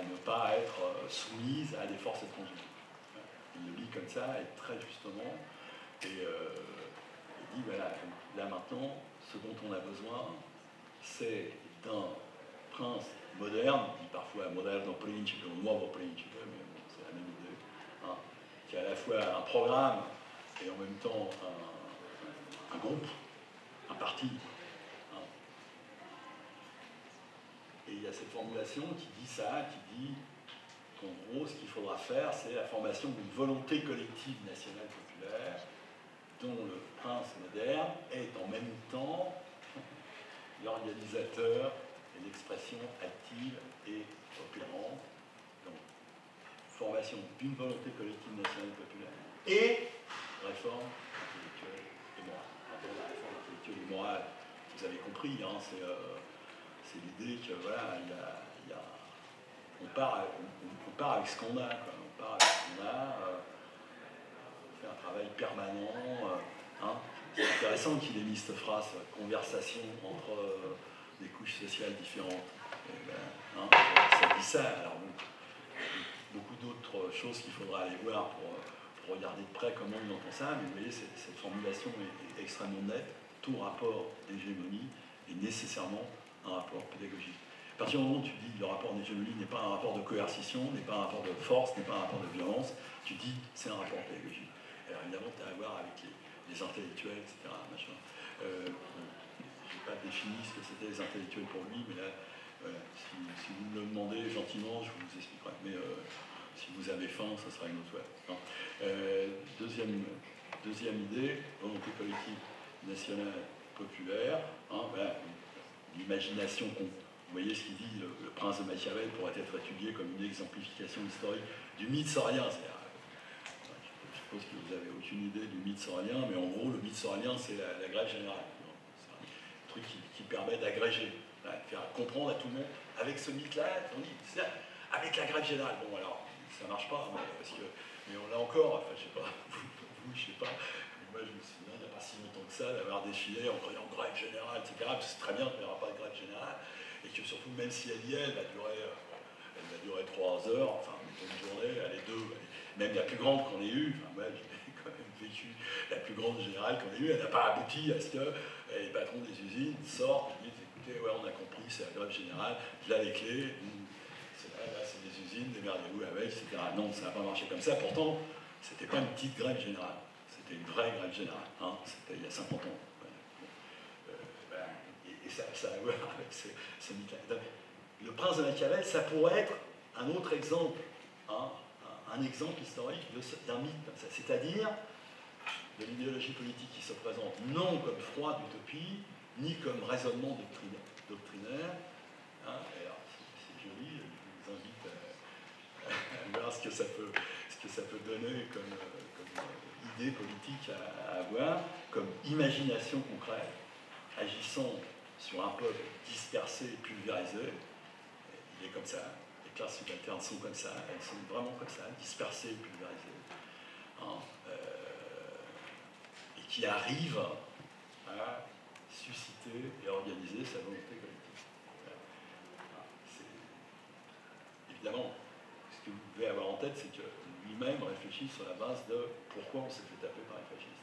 ne pas être soumise à des forces étrangères. Il le lit comme ça, et très justement, et il dit, voilà, là maintenant, ce dont on a besoin, c'est d'un prince moderne, dit parfois moderno principe ou nuovo principe, mais bon, c'est la même idée, hein, qui a à la fois un programme et en même temps un groupe, un parti. Hein. Et il y a cette formulation qui dit ça, qui dit qu'en gros, ce qu'il faudra faire, c'est la formation d'une volonté collective nationale populaire dont le prince moderne est en même temps l'organisateur et l'expression active et opérante. Donc, formation d'une volonté collective nationale populaire et réforme intellectuelle et morale. La réforme intellectuelle et morale, vous avez compris, hein, c'est l'idée que voilà, on part avec ce qu'on a, quoi. On part avec ce qu'on a, on fait un travail permanent. Hein. C'est intéressant qu'il ait mis cette phrase, conversation entre des couches sociales différentes. Ça dit ça. Alors, beaucoup d'autres choses qu'il faudra aller voir pour regarder de près comment il entend ça, mais vous voyez, cette formulation est extrêmement nette. Tout rapport d'hégémonie est nécessairement un rapport pédagogique. À partir du moment où tu dis que le rapport d'hégémonie n'est pas un rapport de coercition, n'est pas un rapport de force, n'est pas un rapport de violence, tu dis c'est un rapport pédagogique. Alors évidemment, tu as à voir avec les intellectuels, etc. Je n'ai pas défini ce que c'était les intellectuels pour lui, mais là, si vous me le demandez gentiment, je vous expliquerai. Mais si vous avez faim, ça sera une autre fois. Deuxième idée, volonté collective nationale populaire, l'imagination qu'on... Vous voyez ce qu'il dit, le prince de Machiavel pourrait être étudié comme une exemplification historique du mythe sorélien. Je suppose que vous n'avez aucune idée du mythe sorélien, mais en gros, le mythe sorélien, c'est la grève générale. C'est un truc qui permet d'agréger, de faire comprendre à tout le monde. Avec ce mythe-là, on dit, avec la grève générale. Bon, alors, ça ne marche pas, mais on l'a encore, enfin, je ne sais pas, vous, je ne sais pas, mais moi, je me souviens, il n'y a pas si longtemps que ça, d'avoir défilé en criant grève générale, etc. Parce que c'est très bien qu'il n'y aura pas de grève générale. Et que surtout, même si elle y est, elle va durer 3 heures, enfin, une journée, elle est 2. Même la plus grande qu'on ait eue, enfin, moi, j'ai quand même vécu la plus grande générale qu'on ait eue, elle n'a pas abouti à ce que les patrons des usines sortent et disent, écoutez, ouais, on a compris, c'est la grève générale, là les clés, là c'est des usines, démerdez-vous avec, etc. Non, ça n'a pas marché comme ça. Pourtant, c'était pas une petite grève générale, c'était une vraie grève générale. C'était il y a 50 ans. Et ça a à voir avec ce mythe-là. Le prince de Machiavel, ça pourrait être un autre exemple, un exemple historique d'un mythe, c'est-à-dire de l'idéologie politique qui se présente non comme froide utopie, ni comme raisonnement doctrinaire. Alors, c'est joli, je vous invite à voir ce que ça peut donner comme idée politique à avoir, comme imagination concrète, agissant sur un peuple dispersé et pulvérisé. Il est comme ça. Les classes subalternes sont comme ça. Elles sont vraiment comme ça, dispersées et pulvérisées. Et qui arrivent à susciter et organiser sa volonté collective. Évidemment, ce que vous devez avoir en tête, c'est que lui-même réfléchit sur la base de pourquoi on s'est fait taper par les fascistes.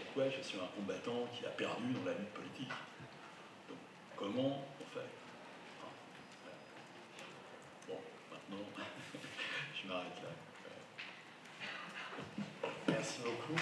Pourquoi je suis un combattant qui a perdu dans la lutte politique. Donc, comment on fait? Bon, maintenant, je m'arrête là. Merci beaucoup.